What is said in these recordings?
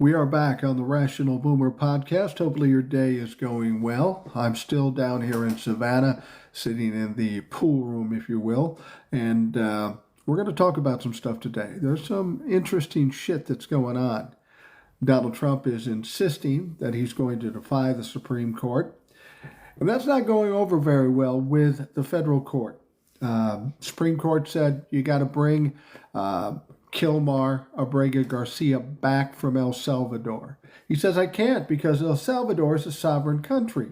We are back on the Rational Boomer podcast. Hopefully, your day is going well. I'm still down here in Savannah, sitting in the pool room, if you will, and we're going to talk about some stuff today. There's some interesting shit that's going on. Donald Trump is insisting that he's going to defy the Supreme Court, and that's not going over very well with the federal court. Supreme Court said you got to bring Kilmar Abrega Garcia back from El Salvador. He says, I can't because El Salvador is a sovereign country.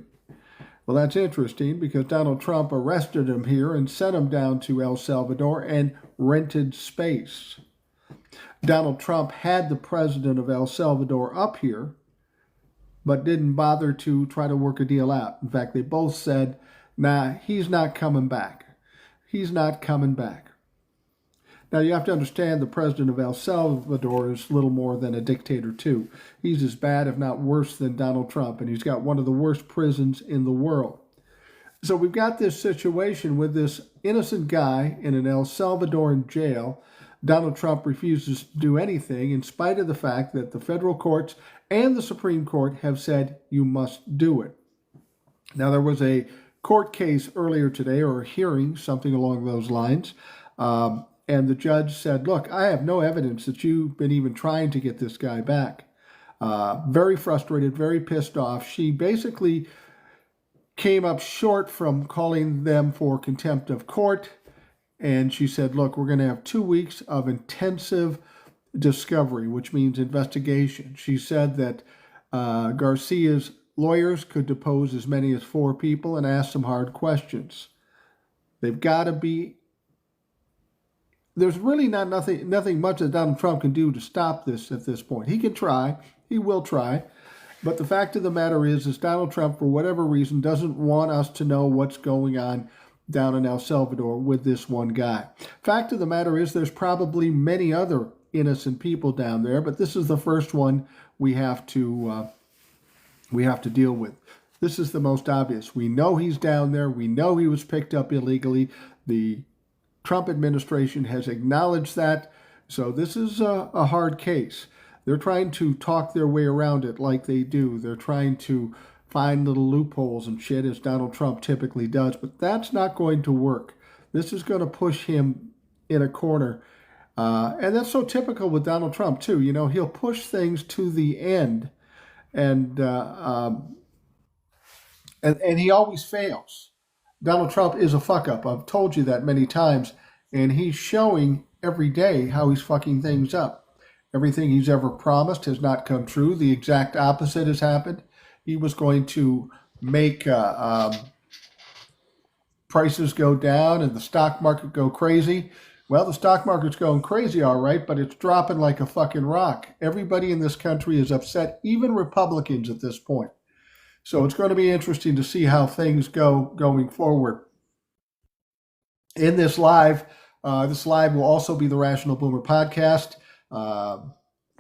Well, that's interesting because Donald Trump arrested him here and sent him down to El Salvador and rented space. Donald Trump had the president of El Salvador up here, but didn't bother to try to work a deal out. In fact, they both said, nah, he's not coming back. He's not coming back. Now, you have to understand the president of El Salvador is little more than a dictator, too. He's as bad, if not worse, than Donald Trump, and he's got one of the worst prisons in the world. So we've got this situation with this innocent guy in an El Salvadoran jail. Donald Trump refuses to do anything in spite of the fact that the federal courts and the Supreme Court have said you must do it. Now, there was a court case earlier today, or a hearing, something along those lines, and the judge said, look, I have no evidence that you've been even trying to get this guy back. Very frustrated, very pissed off. She basically came up short from calling them for contempt of court. And she said, look, we're going to have 2 weeks of intensive discovery, which means investigation. She said that Garcia's lawyers could depose as many as 4 people and ask some hard questions. They've got to be. There's really nothing much that Donald Trump can do to stop this at this point. He can try. He will try. But the fact of the matter is Donald Trump, for whatever reason, doesn't want us to know what's going on down in El Salvador with this one guy. Fact of the matter is there's probably many other innocent people down there, but this is the first one we have to deal with. This is the most obvious. We know he's down there. We know he was picked up illegally. The Trump administration has acknowledged that. So this is a hard case. They're trying to talk their way around it like they do. They're trying to find little loopholes and shit, as Donald Trump typically does. But that's not going to work. This is going to push him in a corner. And that's so typical with Donald Trump, too. You know, he'll push things to the end. And he always fails. Donald Trump is a fuck-up. I've told you that many times. And he's showing every day how he's fucking things up. Everything he's ever promised has not come true. The exact opposite has happened. He was going to make prices go down and the stock market go crazy. Well, the stock market's going crazy, all right, but it's dropping like a fucking rock. Everybody in this country is upset, even Republicans at this point. So it's going to be interesting to see how things go going forward. In this live will also be the Rational Boomer podcast.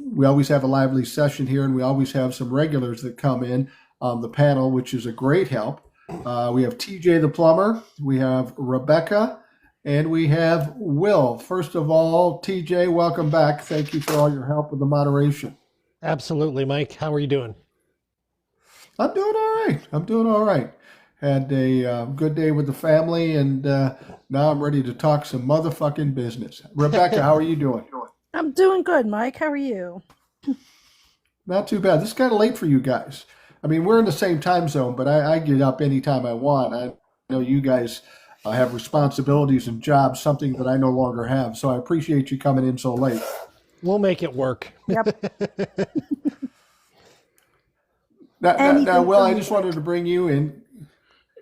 We always have a lively session here, and we always have some regulars that come in on the panel, which is a great help. We have TJ the plumber, we have Rebecca, and we have Will. First of all, TJ, welcome back. Thank you for all your help with the moderation. Absolutely, Mike. How are you doing? I'm doing all right. Had a good day with the family, and now I'm ready to talk some motherfucking business. Rebecca, how are you doing? I'm doing good, Mike. How are you? Not too bad. This is kind of late for you guys. I mean, we're in the same time zone, but I get up anytime I want. I know you guys have responsibilities and jobs, something that I no longer have. So I appreciate you coming in so late. We'll make it work. Yep. Now, Will, I just wanted to bring you in.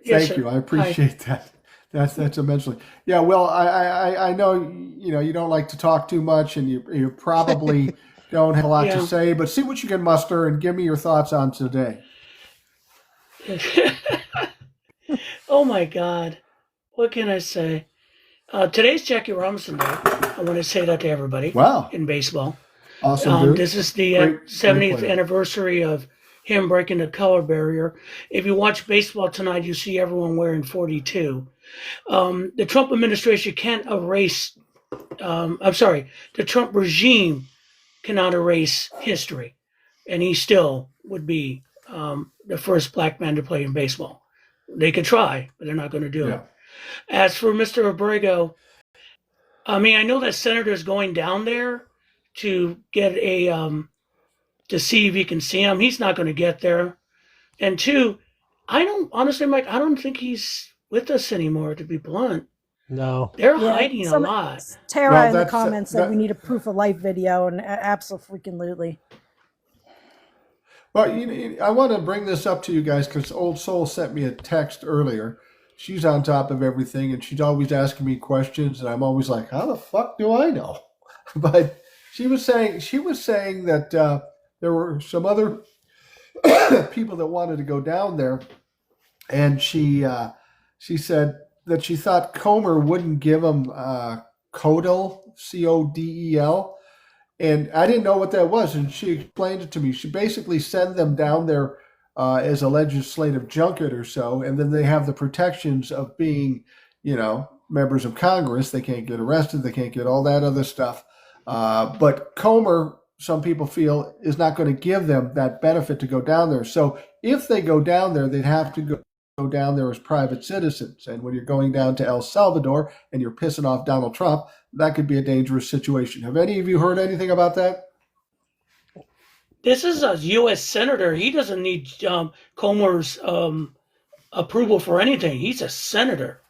Yes, Thank you. sir. I appreciate that. That's immensely. Yeah, Will, I know you don't like to talk too much, and you probably don't have a lot to say, but see what you can muster and give me your thoughts on today. Oh my God. What can I say? Today's Jackie Robinson Day. I want to say that to everybody. Wow. In baseball. Awesome, dude. This is the Great 70th player. anniversary of him breaking the color barrier. If you watch baseball tonight, you see everyone wearing 42. The Trump administration can't erase, the Trump regime cannot erase history. and he still would be the first black man to play in baseball. They could try, but they're not going to do it. As for Mr. Abrego, I mean, I know that Senator's going down there to get to see if he can see him. He's not going to get there. And two, honestly, Mike, I don't think he's with us anymore, to be blunt. No. They're hiding a lot. Tara in the comments said we need a proof of life video, and absolutely. Well, I want to bring this up to you guys because Old Soul sent me a text earlier. She's on top of everything, and she's always asking me questions, and I'm always like, "How the fuck do I know?" But she was saying that there were some other people that wanted to go down there, and she said that she thought Comer wouldn't give them CODEL, CODEL. And I didn't know what that was, and she explained it to me. She basically sent them down there as a legislative junket or so, and then they have the protections of being, members of Congress. They can't get arrested. They can't get all that other stuff. But Comer, some people feel, is not going to give them that benefit to go down there. So if they go down there, they'd have to go down there as private citizens. And when you're going down to El Salvador and you're pissing off Donald Trump, that could be a dangerous situation. Have any of you heard anything about that? This is a U.S. senator. He doesn't need Comer's approval for anything. He's a senator.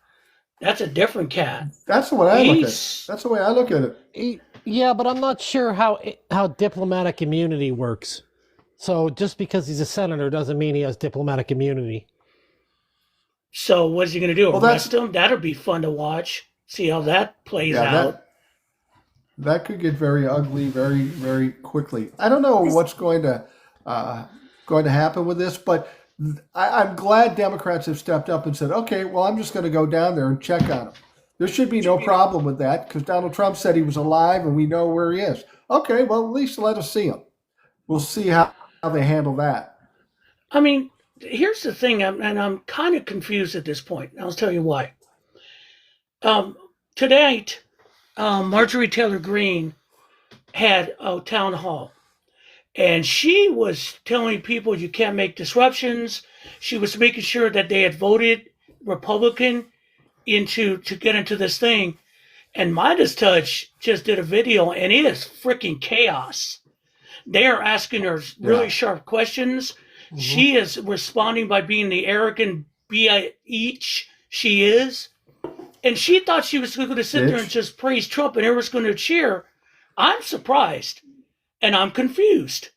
That's a different cat. That's the way I look at it. That's the way I look at it. Yeah, but I'm not sure how diplomatic immunity works. So just because he's a senator doesn't mean he has diplomatic immunity. So what's he going to do? Arrest him? That'll be fun to watch. See how that plays out. That could get very ugly very, very quickly. I don't know what's going to happen with this, but I'm glad Democrats have stepped up and said, okay, well, I'm just going to go down there and check on him. There should be no problem with that because Donald Trump said he was alive and we know where he is. Okay, well, at least let us see him. We'll see how they handle that. I mean, here's the thing, and I'm kind of confused at this point. I'll tell you why. Tonight, Marjorie Taylor Greene had a town hall, and she was telling people you can't make disruptions. She was making sure that they had voted Republican to get into this thing. And Midas Touch just did a video, and it is freaking chaos. They are asking her really sharp questions. Mm-hmm. She is responding by being the arrogant bitch she is. And she thought she was going to sit there and just praise Trump and everyone's going to cheer. I'm surprised. And I'm confused.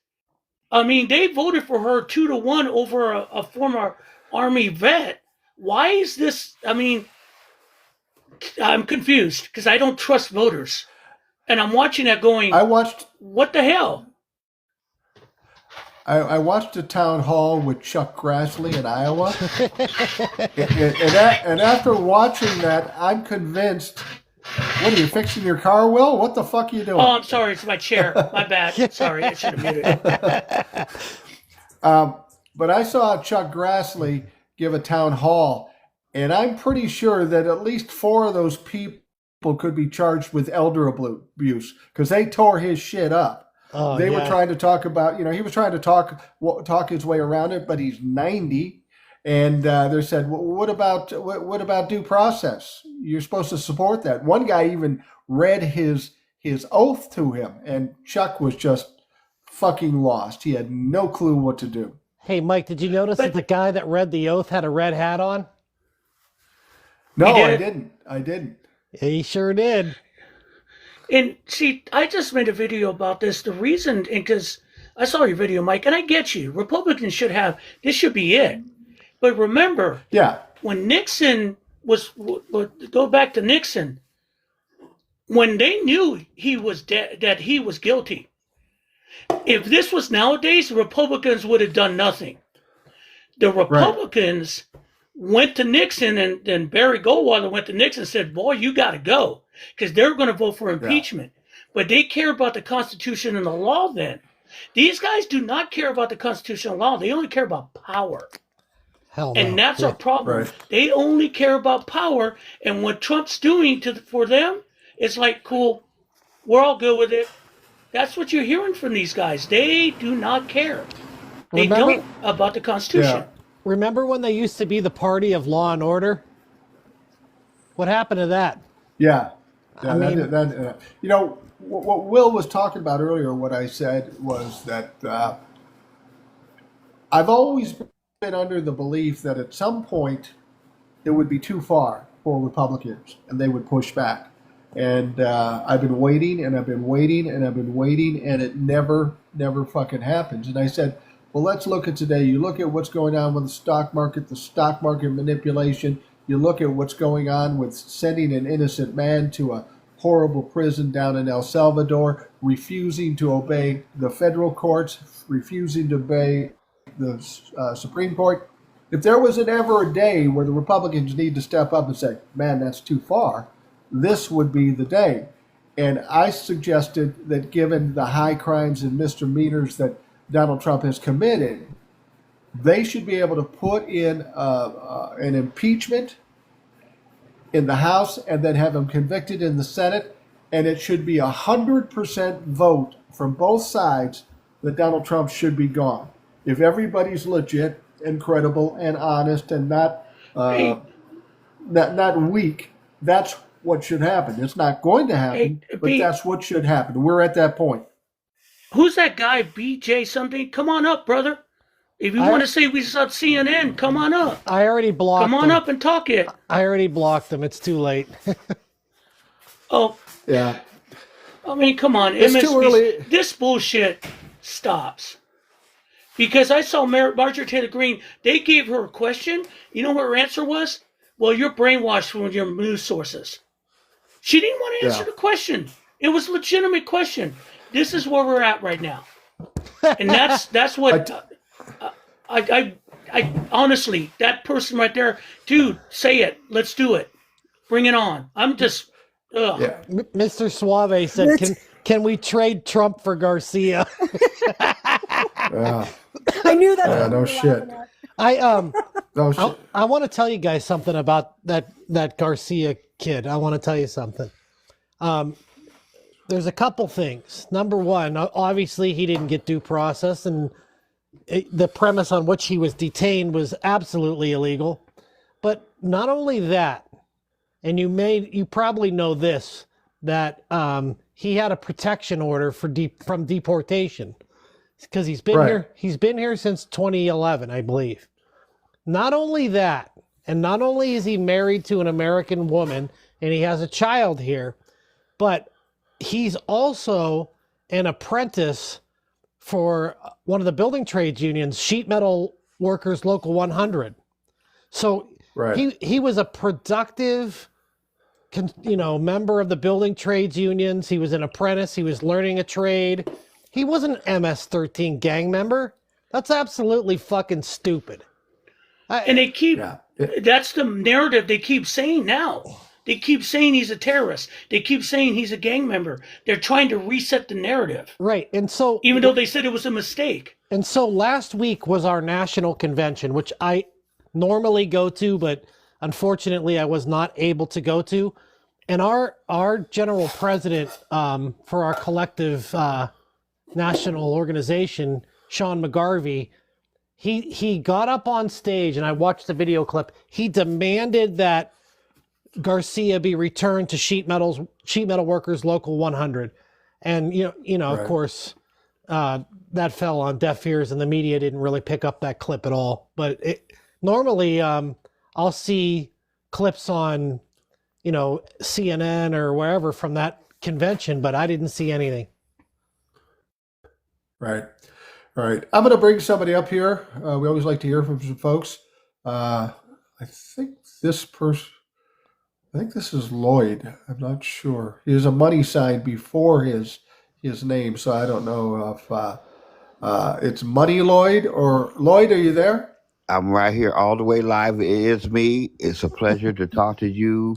I mean, they voted for her 2-1 over a former Army vet. Why is this? I mean, I'm confused because I don't trust voters. And I'm watching that going, what the hell? I watched a town hall with Chuck Grassley in Iowa. and after watching that, I'm convinced. What are you fixing your car, Will? What the fuck are you doing? Oh, I'm sorry. It's my chair. My bad. Sorry. I should have muted it. But I saw Chuck Grassley give a town hall, and I'm pretty sure that at least 4 of those people could be charged with elder abuse because they tore his shit up. They were trying to talk about, he was trying to talk his way around it, but he's 90. And they said, well, what about due process? You're supposed to support that. One guy even read his oath to him, and Chuck was just fucking lost. He had no clue what to do. Hey, Mike, did you notice that the guy that read the oath had a red hat on? No, I didn't. He sure did. And see, I just made a video about this. The reason, because I saw your video, Mike, and I get you. Republicans this should be it. But remember, when Nixon go back to Nixon, when they knew he was that he was guilty, if this was nowadays, the Republicans would have done nothing. The Republicans went to Nixon, and then Barry Goldwater went to Nixon and said, boy, you got to go, because they're going to vote for impeachment. But they care about the Constitution and the law then. These guys do not care about the Constitution and law. They only care about power. Hell no. And that's our problem. Right. They only care about power, and what Trump's doing for them, it's like, cool, we're all good with it. That's what you're hearing from these guys. They do not care. They Remember- don't about the Constitution. Yeah. Remember when they used to be the party of law and order? What happened to that? Yeah. I mean- You know, what Will was talking about earlier, what I said was that I've always been under the belief that at some point it would be too far for Republicans and they would push back. And I've been waiting and I've been waiting and I've been waiting, and it never fucking happens. And I said, well, let's look at today. You look at what's going on with the stock market manipulation. You look at what's going on with sending an innocent man to a horrible prison down in El Salvador, refusing to obey the federal courts, refusing to obey the Supreme Court. If there was ever a day where the Republicans need to step up and say, man, that's too far, this would be the day. And I suggested that given the high crimes and misdemeanors that Donald Trump has committed, they should be able to put in an impeachment in the House and then have him convicted in the Senate, and it should be 100% vote from both sides that Donald Trump should be gone. If everybody's legit and credible and honest and not weak, that's what should happen. It's not going to happen, but that's what should happen. We're at that point. Who's that guy, BJ something? Come on up, brother. If you want to say we saw CNN, come on up. I already blocked Come on them. up and talk it. I already blocked them. It's too late. Oh, Yeah. I mean, come on. It's too early. This bullshit stops. Because I saw Marjorie Taylor Greene, they gave her a question. You know what her answer was? Well, you're brainwashed from your news sources. She didn't want to answer the question. It was a legitimate question. This is where we're at right now. And that's what... I honestly, that person right there, dude, say it. Let's do it. Bring it on. I'm just, ugh. Yeah. Mr. Suave said, can we trade Trump for Garcia? Yeah. I knew that. Yeah, no shit. No shit. I want to tell you guys something about that Garcia kid. I want to tell you something. There's a couple things. Number one, obviously he didn't get due process, and the premise on which he was detained was absolutely illegal. But not only that, and you probably know this, that he had a protection order from deportation because he's been here since 2011, I believe. Not only that, and not only is he married to an American woman and he has a child here, but he's also an apprentice for one of the building trades unions, Sheet Metal Workers Local 100. So he was a productive, member of the building trades unions. He was an apprentice. He was learning a trade. He wasn't an MS-13 gang member. That's absolutely fucking stupid. And they keep, that's the narrative they keep saying now. They keep saying he's a terrorist. They keep saying he's a gang member. They're trying to reset the narrative. Right. And so, even though they said it was a mistake. And so last week was our national convention, which I normally go to, but unfortunately I was not able to go to. And our general president for our collective national organization, Sean McGarvey, he got up on stage, and I watched the video clip. He demanded that Garcia be returned to Sheet Metal Workers Local 100, and of course, that fell on deaf ears, and the media didn't really pick up that clip at all. But normally, I'll see clips on, CNN or wherever from that convention, but I didn't see anything. Right. All right. I'm going to bring somebody up here. We always like to hear from some folks. I think this is Lloyd. I'm not sure. He has a money sign before his name, so I don't know if it's Money Lloyd or Lloyd. Are you there? I'm right here all the way live. It is me. It's a pleasure to talk to you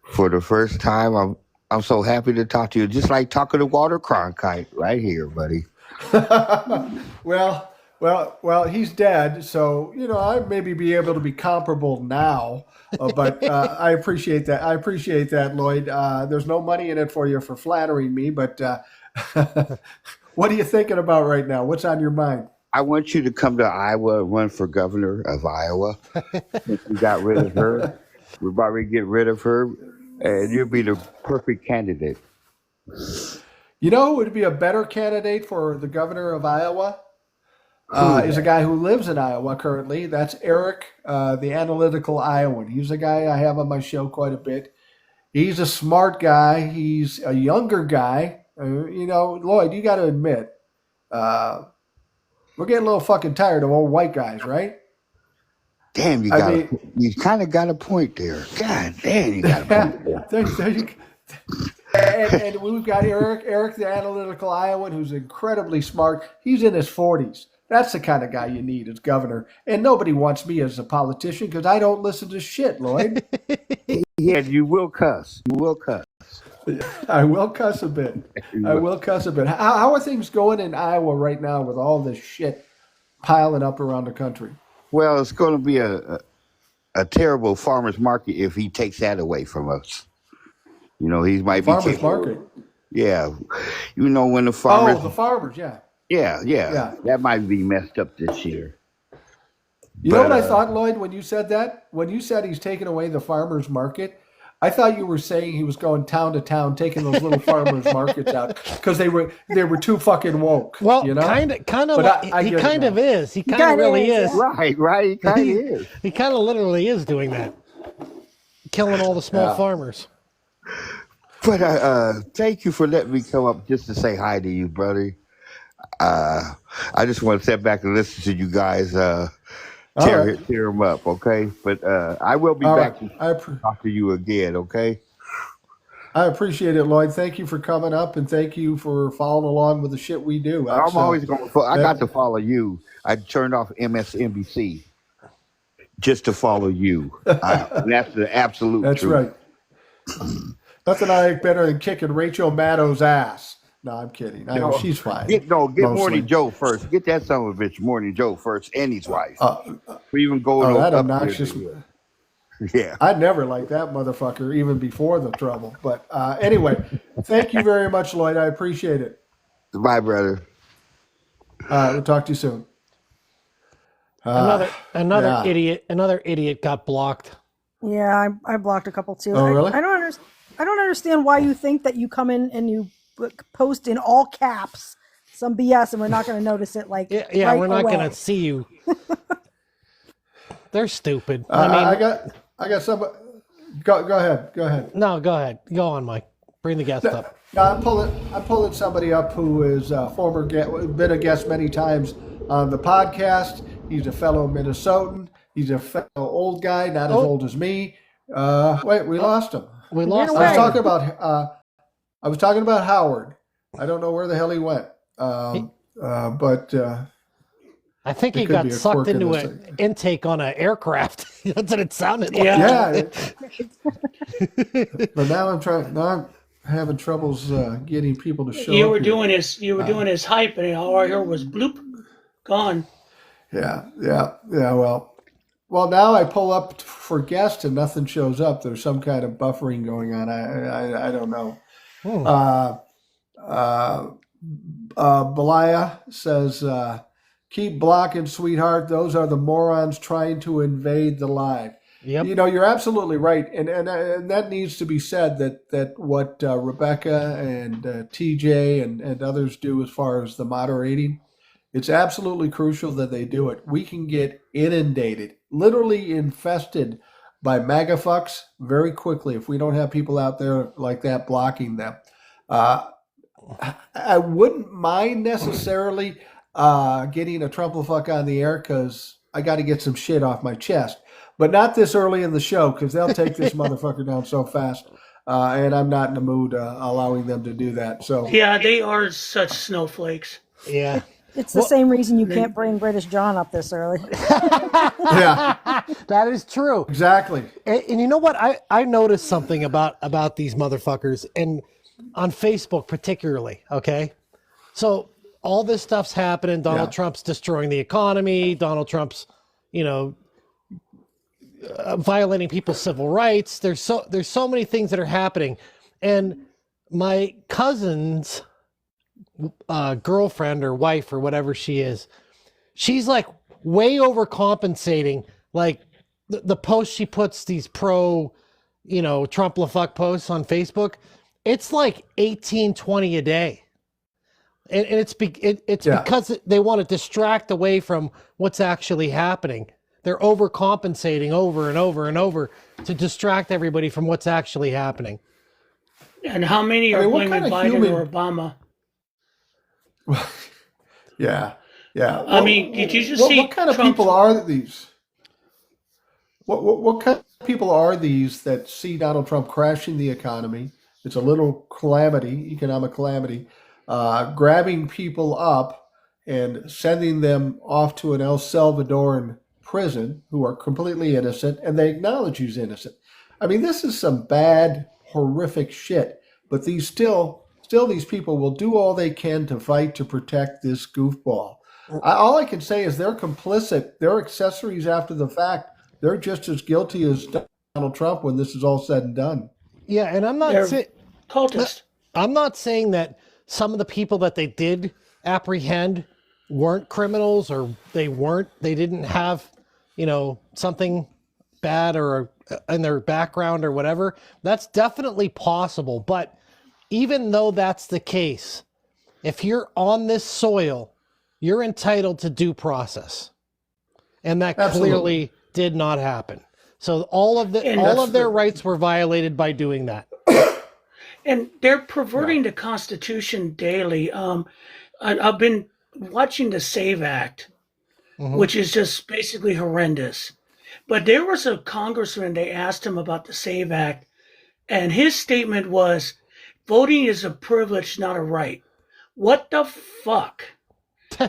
for the first time. I'm so happy to talk to you. Just like talking to Walter Cronkite right here, buddy. Well, he's dead, so I maybe be able to be comparable now. But I appreciate that. Lloyd. There's no money in it for you for flattering me, but What are you thinking about right now? What's on your mind? I want you to come to Iowa and run for governor of Iowa. Since we got rid of her, we're about to get rid of her, and you'll be the perfect candidate. You know who would be a better candidate for the governor of Iowa? Is a guy who lives in Iowa currently. That's Eric, the analytical Iowan. He's a guy I have on my show quite a bit. He's a smart guy. He's a younger guy. Lloyd, you got to admit, we're getting a little fucking tired of old white guys, right? Damn, you kind of got a point there. God damn, you got a point there. And we've got Eric, the analytical Iowan, who's incredibly smart. He's in his 40s. That's the kind of guy you need as governor. And nobody wants me as a politician because I don't listen to shit, Lloyd. Yeah, you will cuss. You will cuss. I will cuss a bit. How are things going in Iowa right now with all this shit piling up around the country? Well, it's going to be a terrible farmer's market if he takes that away from us. He might be farmer's market. Yeah, when the farmers. Oh, the farmers, yeah. Yeah. That might be messed up this year. You know what I thought, Lloyd, when you said that? When you said he's taking away the farmer's market, I thought you were saying he was going town to town, taking those little farmers markets out because they were too fucking woke. Well, kind of. He kind of is. He kind of really is. Right. He kind of is. He kind of literally is doing that, killing all the small farmers. But thank you for letting me come up just to say hi to you, brother. I just want to sit back and listen to you guys tear them up, okay? But I will be back to talk to you again, okay? I appreciate it, Lloyd. Thank you for coming up, and thank you for following along with the shit we do. I'm always going to. I got to follow you. I turned off MSNBC just to follow you. That's the absolute That's truth. Right. Nothing I like better than kicking Rachel Maddow's ass. No, I'm kidding. I know she's fine. Get Morning Joe first. Get that son of a bitch, Morning Joe first, and his wife. We even go that obnoxious. Yeah, I'd never like that motherfucker even before the trouble. But anyway, thank you very much, Lloyd. I appreciate it. Bye, brother. We'll talk to you soon. Another idiot got blocked. Yeah, I blocked a couple too. Oh, really? I don't understand why you think that you come in and you post in all caps some BS and we're not going to notice it. Like, yeah, right we're not away. going to see you. They're stupid. I got some. Go ahead. No, go ahead. Go on, Mike. Bring the guest up. No, I'm pulling somebody up who is been a guest many times on the podcast. He's a fellow Minnesotan. He's a fellow old guy, not as old as me. Wait, we lost him. We lost him. I was talking about Howard. I don't know where the hell he went. But I think he got sucked into an intake on an aircraft. That's what it sounded like. Yeah. But now I'm having troubles getting people to show up. You were doing his hype, and all I heard was bloop, gone. Yeah. Well, now I pull up for guests and nothing shows up. There's some kind of buffering going on. I don't know. Belaya says, keep blocking, sweetheart. Those are the morons trying to invade the live. Yep. You're absolutely right. And that needs to be said that what Rebecca and TJ and others do as far as the moderating, it's absolutely crucial that they do it. We can get inundated, literally infested by MAGA fucks very quickly if we don't have people out there like that blocking them. I wouldn't mind necessarily getting a Trumplefuck on the air because I got to get some shit off my chest. But not this early in the show because they'll take this motherfucker down so fast. And I'm not in the mood allowing them to do that. So yeah, they are such snowflakes. Yeah. It's the same reason you can't bring British John up this early. yeah, that is true. Exactly. And you know what? I noticed something about these motherfuckers, and on Facebook particularly, okay? So all this stuff's happening. Donald Trump's destroying the economy. Donald Trump's, violating people's civil rights. There's so many things that are happening. And my cousins girlfriend or wife or whatever she is, she's like way overcompensating. Like the post she puts, these pro, Trump LaFuck posts on Facebook, it's like 18, 20 a day. And it's because they want to distract away from what's actually happening. They're overcompensating over and over and over to distract everybody from what's actually happening. And how many are blaming Biden or Obama? Yeah. I mean, did you just see what kind of Trump's... people are these? What kind of people are these that see Donald Trump crashing the economy? It's a little calamity, economic calamity, grabbing people up and sending them off to an El Salvadoran prison who are completely innocent, and they acknowledge he's innocent. I mean, this is some bad, horrific shit. But these these people will do all they can to fight to protect this goofball. All I can say is they're complicit. They're accessories after the fact. They're just as guilty as Donald Trump when this is all said and done. Yeah, and I'm not cultists. I'm not saying that some of the people that they did apprehend weren't criminals or they didn't have, something bad or in their background or whatever. That's definitely possible. But even though that's the case, if you're on this soil, you're entitled to due process. And that clearly did not happen. So all of their rights were violated by doing that. And they're perverting the Constitution daily. I've been watching the SAVE Act, which is just basically horrendous. But there was a congressman, they asked him about the SAVE Act, and his statement was, voting is a privilege, not a right. What the fuck?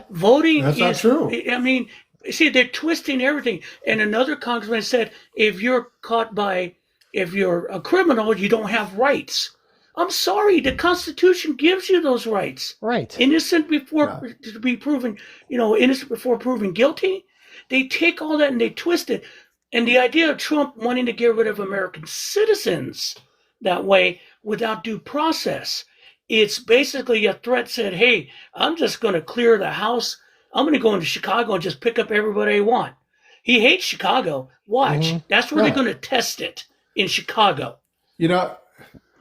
Voting That's not true. I mean, see, they're twisting everything. And another congressman said, if you're a criminal, you don't have rights. I'm sorry, the Constitution gives you those rights. Right. Innocent before to be proven, innocent before proven guilty. They take all that and they twist it. And the idea of Trump wanting to get rid of American citizens that way without due process, it's basically a threat said, hey, I'm just going to clear the house. I'm going to go into Chicago and just pick up everybody I want. He hates Chicago. Watch. That's where they're going to test it, in Chicago. I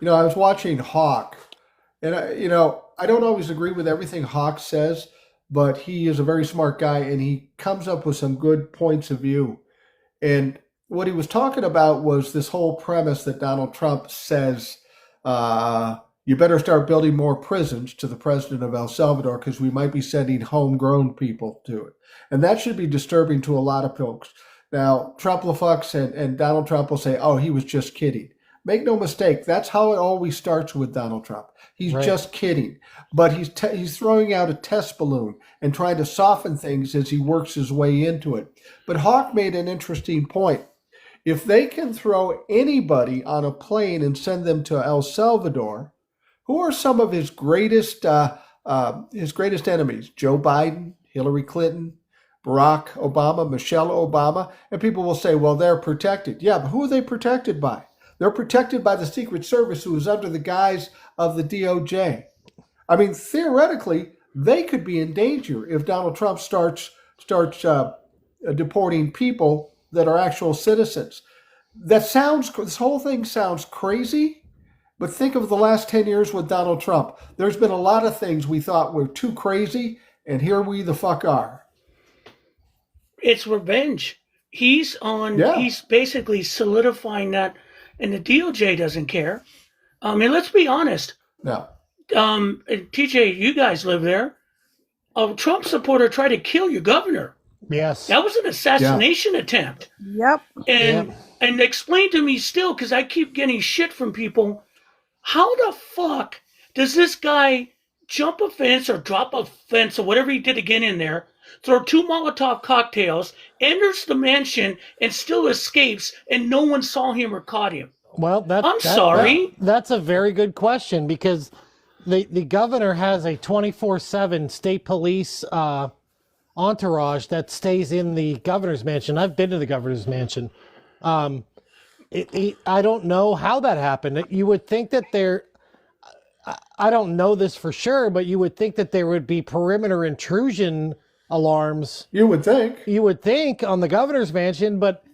was watching Hawk, and I don't always agree with everything Hawk says, but he is a very smart guy, and he comes up with some good points of view. And what he was talking about was this whole premise that Donald Trump says, you better start building more prisons to the president of El Salvador because we might be sending homegrown people to it. And that should be disturbing to a lot of folks. Now, Trump LaFucks and Donald Trump will say, oh, he was just kidding. Make no mistake, that's how it always starts with Donald Trump. He's just kidding. But he's throwing out a test balloon and trying to soften things as he works his way into it. But Hawk made an interesting point. If they can throw anybody on a plane and send them to El Salvador, who are some of his greatest enemies? Joe Biden, Hillary Clinton, Barack Obama, Michelle Obama. And people will say, well, they're protected. Yeah, but who are they protected by? They're protected by the Secret Service, who is under the guise of the DOJ. I mean, theoretically, they could be in danger if Donald Trump starts deporting people that are actual citizens. This whole thing sounds crazy, but think of the last 10 years with Donald Trump. There's been a lot of things we thought were too crazy, and here we the fuck are. It's revenge. He's basically solidifying that. And the DOJ doesn't care. I mean, let's be honest. No. TJ, you guys live there. A Trump supporter tried to kill your governor. Yes. That was an assassination attempt. Yep. And explain to me still, because I keep getting shit from people, how the fuck does this guy jump a fence or drop a fence or whatever he did to get in there, throw 2 Molotov cocktails, enters the mansion, and still escapes, and no one saw him or caught him? Well, sorry. That's a very good question, because the governor has a 24/7 state police entourage that stays in the governor's mansion. I've been to the governor's mansion. I don't know how that happened. You would think that I don't know this for sure, but you would think that there would be perimeter intrusion alarms. You would think. You would think on the governor's mansion, but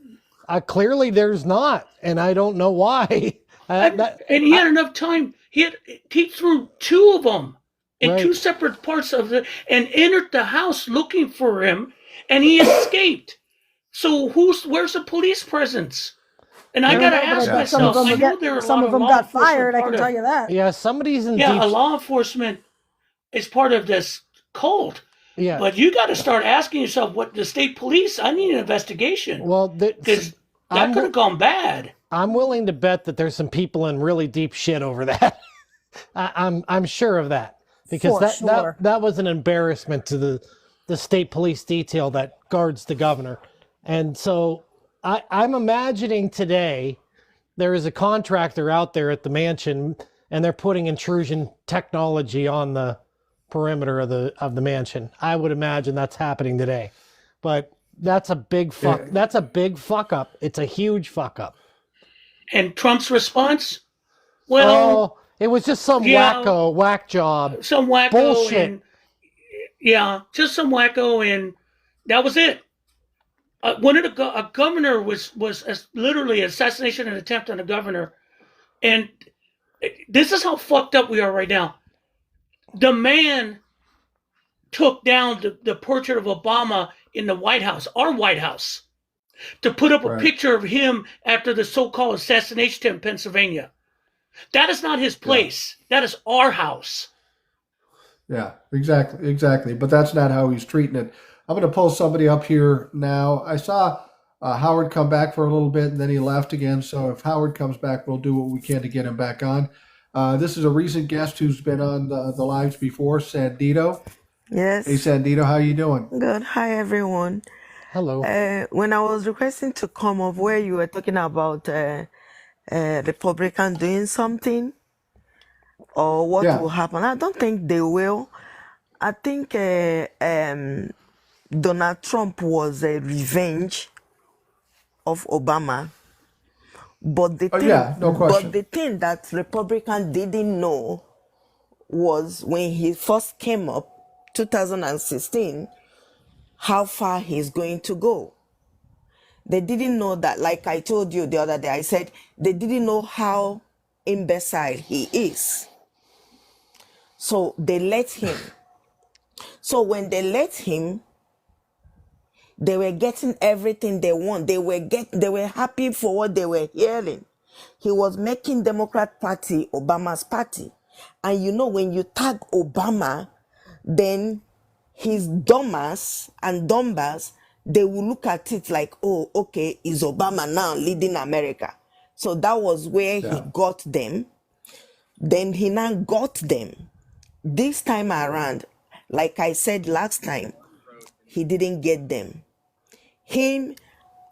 clearly there's not, and I don't know why. And he had enough time. He threw two of them in Right. two separate parts of the and entered the house looking for him, and he escaped. So where's the police presence? And I gotta ask myself. I know there are some of them got fired. I can tell you that. Yeah, somebody's in Yeah, deep. a law enforcement is part of this cult. Yeah, But you got to start asking yourself, what the state police? I need an investigation. well, Because that could have gone bad. I'm willing to bet that there's some people in really deep shit over that. I'm sure of that, because For sure. that was an embarrassment to the state police detail that guards the governor. And so I'm imagining today there is a contractor out there at the mansion, and they're putting intrusion technology on the perimeter of the mansion. I would imagine that's happening today. But that's a big fuck. Yeah. That's a big fuck up. It's a huge fuck up. And Trump's response? Well, Oh, it was just some yeah. whack job. some wacko. bullshit. And, yeah, just some wacko, and that was it. One of a governor was literally assassination and attempt on a governor. And this is how fucked up we are right now. The man took down the portrait of Obama in the White House, our White House, to put up a Right. picture of him after the so-called assassination attempt in Pennsylvania. That is not his place. That is our house. Yeah, exactly. But that's not how he's treating it. I'm going to pull somebody up here now. I saw Howard come back for a little bit, and then he left again. So if Howard comes back, we'll do what we can to get him back on. This is a recent guest who's been on the lives before, Sandito. Yes. Hey, Sandito, how you doing? Good. Hi, everyone. Hello. When I was requesting to come up, where you were talking about Republican doing something or what Yeah. will happen, I don't think they will. I think Donald Trump was a revenge of Obama. But the thing, yeah, no question. But the thing that Republicans didn't know was when he first came up, 2016, how far he's going to go. They didn't know that, like I told you the other day, I said they didn't know how imbecile he is. So they let him. So when they let him, they were getting everything they want. They were happy for what they were hearing. He was making Democrat Party Obama's party. And you know, when you tag Obama, then his dumbers and dumbers, they will look at it like, oh, okay, is Obama now leading America? So that was where he got them. Then he now got them. This time around, like I said last time, he didn't get them. Him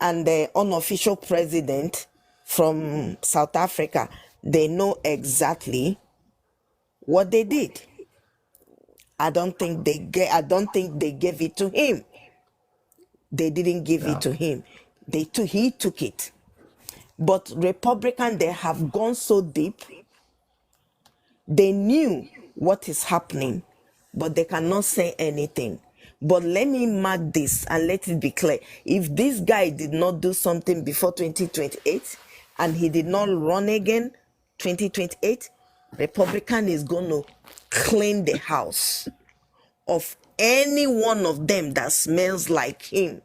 and the unofficial president from South Africa, they know exactly what they did. I don't think they gave it to him. They didn't give it to him. He took it. But Republicans, they have gone so deep. They knew what is happening, but they cannot say anything. But let me mark this and let it be clear. If this guy did not do something before 2028 and he did not run again 2028, Republican is going to clean the house of any one of them that smells like him.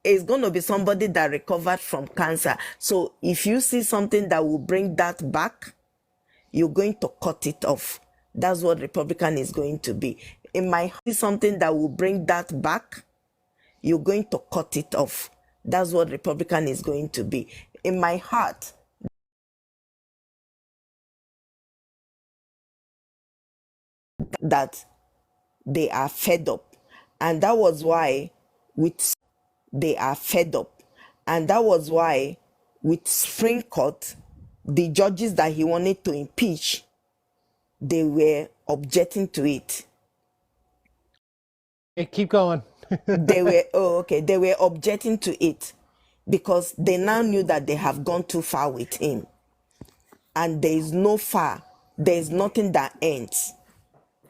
It's going to be somebody that recovered from cancer. So if you see something that will bring that back, you're going to cut it off. That's what Republican is going to be. It might be something that will bring that back. You're going to cut it off. That's what Republican is going to be. In my heart, that they are fed up. And that was why they are fed up. And that was why with Supreme Court, the judges that he wanted to impeach, they were objecting to it. Hey, keep going. They were objecting to it because they now knew that they have gone too far with him. And there is no far there's nothing that ends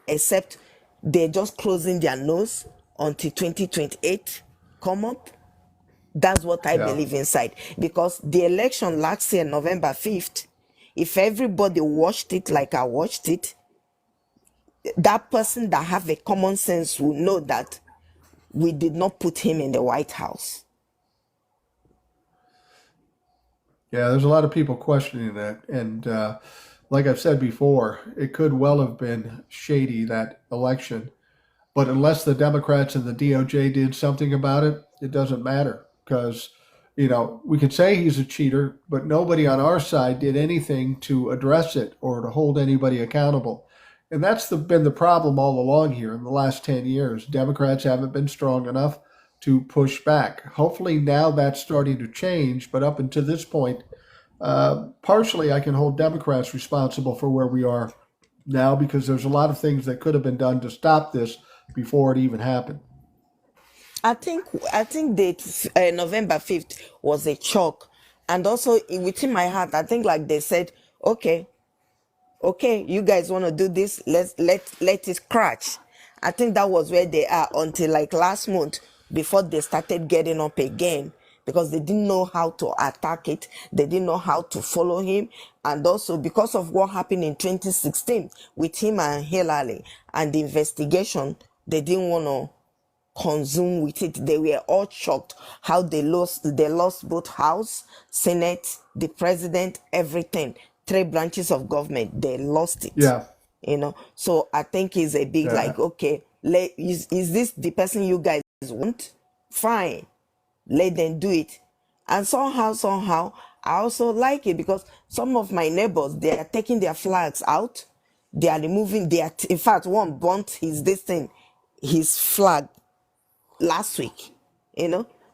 except they're just closing their nose until 2028 come up. That's what I Yeah. believe inside. Because the election last year, November 5th, if everybody watched it like I watched it, that person that have a common sense will know that we did not put him in the White House. Yeah, there's a lot of people questioning that. And like I've said before, it could well have been shady, that election. But unless the Democrats and the DOJ did something about it, it doesn't matter. Because, we could say he's a cheater, but nobody on our side did anything to address it or to hold anybody accountable. And that's been the problem all along here in the last 10 years. Democrats haven't been strong enough to push back. Hopefully now that's starting to change, but up until this point, partially I can hold Democrats responsible for where we are now because there's a lot of things that could have been done to stop this before it even happened. I think the November 5th was a shock. And also within my heart, I think like they said, okay, you guys want to do this, let it crash. I think that was where they are until like last month before they started getting up again, because they didn't know how to attack it, they didn't know how to follow him. And also because of what happened in 2016 with him and Hillary and the investigation, they didn't want to consume with it. They were all shocked how they lost both House, Senate, the president, everything. 3 branches of government, they lost it. Yeah. So I think it's a big Yeah. like, okay, is this the person you guys want? Fine, let them do it. And somehow I also like it, because some of my neighbors, they are taking their flags out, they are removing in fact one burnt his flag last week.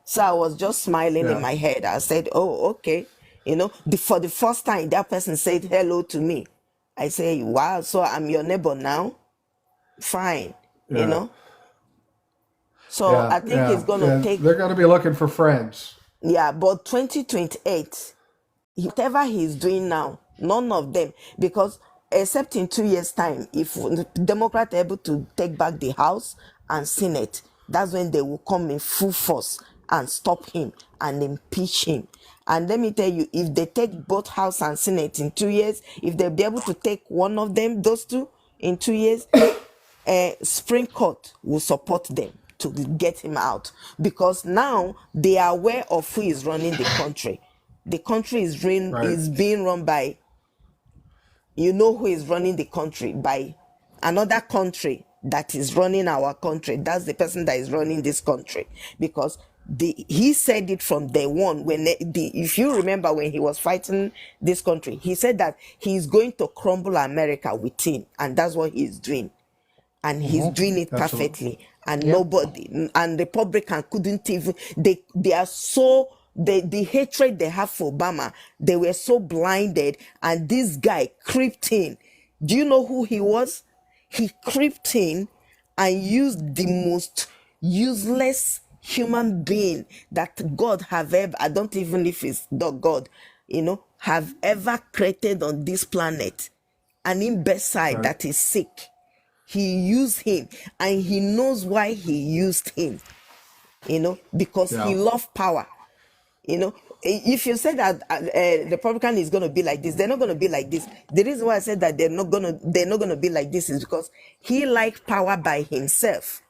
So I was just smiling in Yeah. my head. I said, oh, okay. For the first time that person said hello to me, I say, wow, so I'm your neighbor now? Fine. Yeah. So Yeah. I think it's gonna And take, they're going to be looking for friends. but 2028, whatever he's doing now, none of them, because except in 2 years' time, if the Democrats are able to take back the House and Senate, that's when they will come in full force and stop him and impeach him. And let me tell you, if they take both House and Senate in 2 years, if they'll be able to take one of them, those two, in 2 years, Supreme Court will support them to get him out, because now they are aware of who is running the country. The country is being run by, who is running the country, by another country that is running our country. That's the person that is running this country, because he said it from day one. If you remember, when he was fighting this country, he said that he's going to crumble America within, and that's what he's doing. And he's doing it Absolutely. perfectly. And nobody, and Republican couldn't even, they are so, the hatred they have for Obama, they were so blinded. And this guy creeped in. Do you know who he was? He creeped in and used the most useless human being that God have ever, I don't even know if it's the God, have ever created on this planet. An imbecile that is sick. He used him, and he knows why he used him, because he loved power. If you say that the Republican is going to be like this, they're not going to be like this. The reason why I said that they're not going to be like this is because he liked power by himself.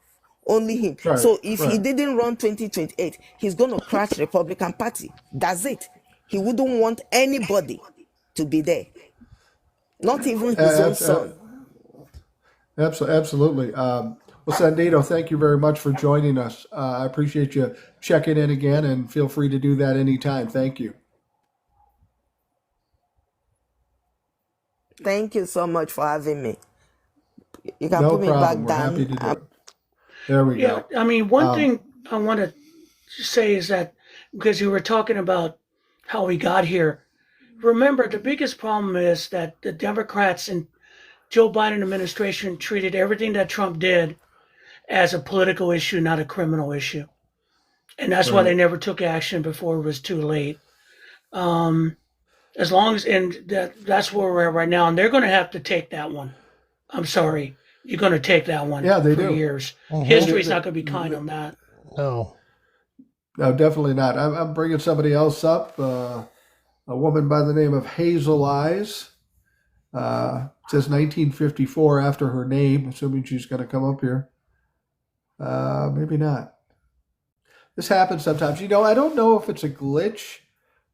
Only him. Right, So if he right. didn't run 2028, he's going to crash Republican Party. That's it. He wouldn't want anybody to be there. Not even his own son. Absolutely. Well, Sandito, thank you very much for joining us. I appreciate you checking in again, and feel free to do that anytime. Thank you. Thank you so much for having me. You can No put me problem. back We're happy to down. do it. There we Yeah, go. I mean, one thing I want to say is that, because you were talking about how we got here, remember the biggest problem is that the Democrats and Joe Biden administration treated everything that Trump did as a political issue, not a criminal issue. And that's why they Right. never took action before it was too late. As long as, and that's where we're at right now, and they're going to have to take that one. I'm sorry, you're going to take that one. Yeah, they for do. years. History's not going to be kind on that. No. No, definitely not. I'm bringing somebody else up. A woman by the name of Hazel Eyes. Says 1954 after her name, assuming she's going to come up here. Maybe not. This happens sometimes. I don't know if it's a glitch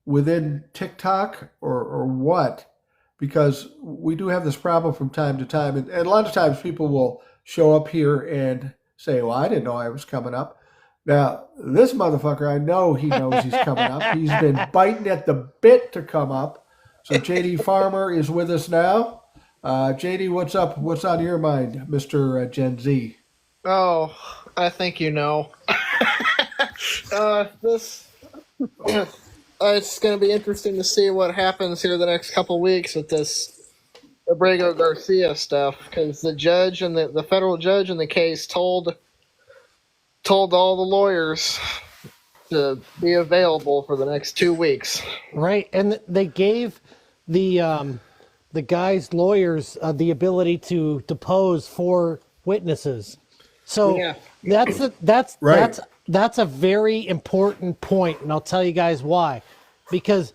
within TikTok or what, because we do have this problem from time to time. And a lot of times people will show up here and say, well, I didn't know I was coming up. Now, this motherfucker, I know he knows he's coming up. He's been biting at the bit to come up. So JD Farmer is with us now. JD, what's up? What's on your mind, Mr. Gen Z? Oh, I think you know. It's going to be interesting to see what happens here the next couple weeks with this Abrego Garcia stuff, because the judge and the federal judge in the case told all the lawyers to be available for the next 2 weeks. Right, and they gave the guy's lawyers the ability to depose 4 witnesses. So Yeah. that's a very important point, and I'll tell you guys why. Because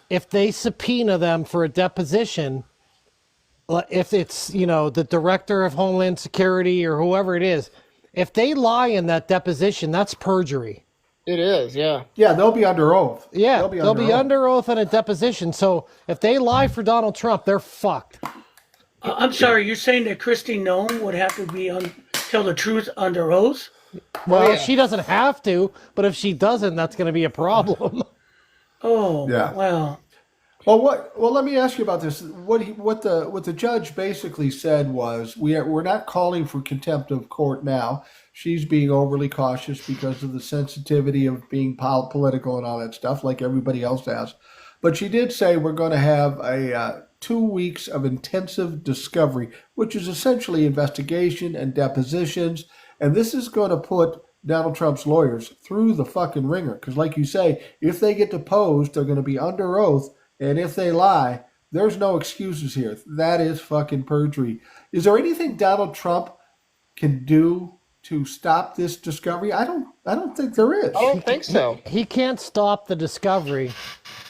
if they subpoena them for a deposition, if it's the director of Homeland Security or whoever it is, if they lie in that deposition, that's perjury. It is, yeah. Yeah, they'll be under oath. Yeah, they'll be under oath in a deposition. So if they lie for Donald Trump, they're fucked. I'm sorry, you're saying that Christine Nome would have to be tell the truth under oath? Well, yeah. she doesn't have to, but if she doesn't, that's going to be a problem. Oh, Yeah. well. Well, let me ask you about this. What the judge basically said was, we're not calling for contempt of court now. She's being overly cautious because of the sensitivity of being political and all that stuff, like everybody else has. But she did say we're going to have a 2 weeks of intensive discovery, which is essentially investigation and depositions. And this is going to put Donald Trump's lawyers through the fucking ringer. Because like you say, if they get deposed, they're going to be under oath. And if they lie, there's no excuses here. That is fucking perjury. Is there anything Donald Trump can do to stop this discovery? I don't think there is. I don't think so. He can't stop the discovery,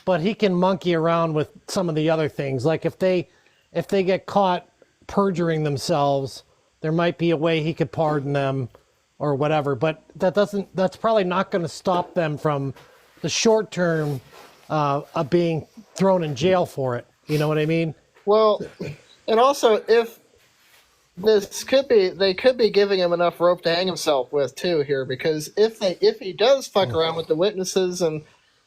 but he can monkey around with some of the other things. Like if they get caught perjuring themselves, there might be a way he could pardon them or whatever. But that's probably not going to stop them from the short term of being thrown in jail for it. You know what I mean? Well, and also if they could be giving him enough rope to hang himself with too here, because if he does fuck around with the witnesses and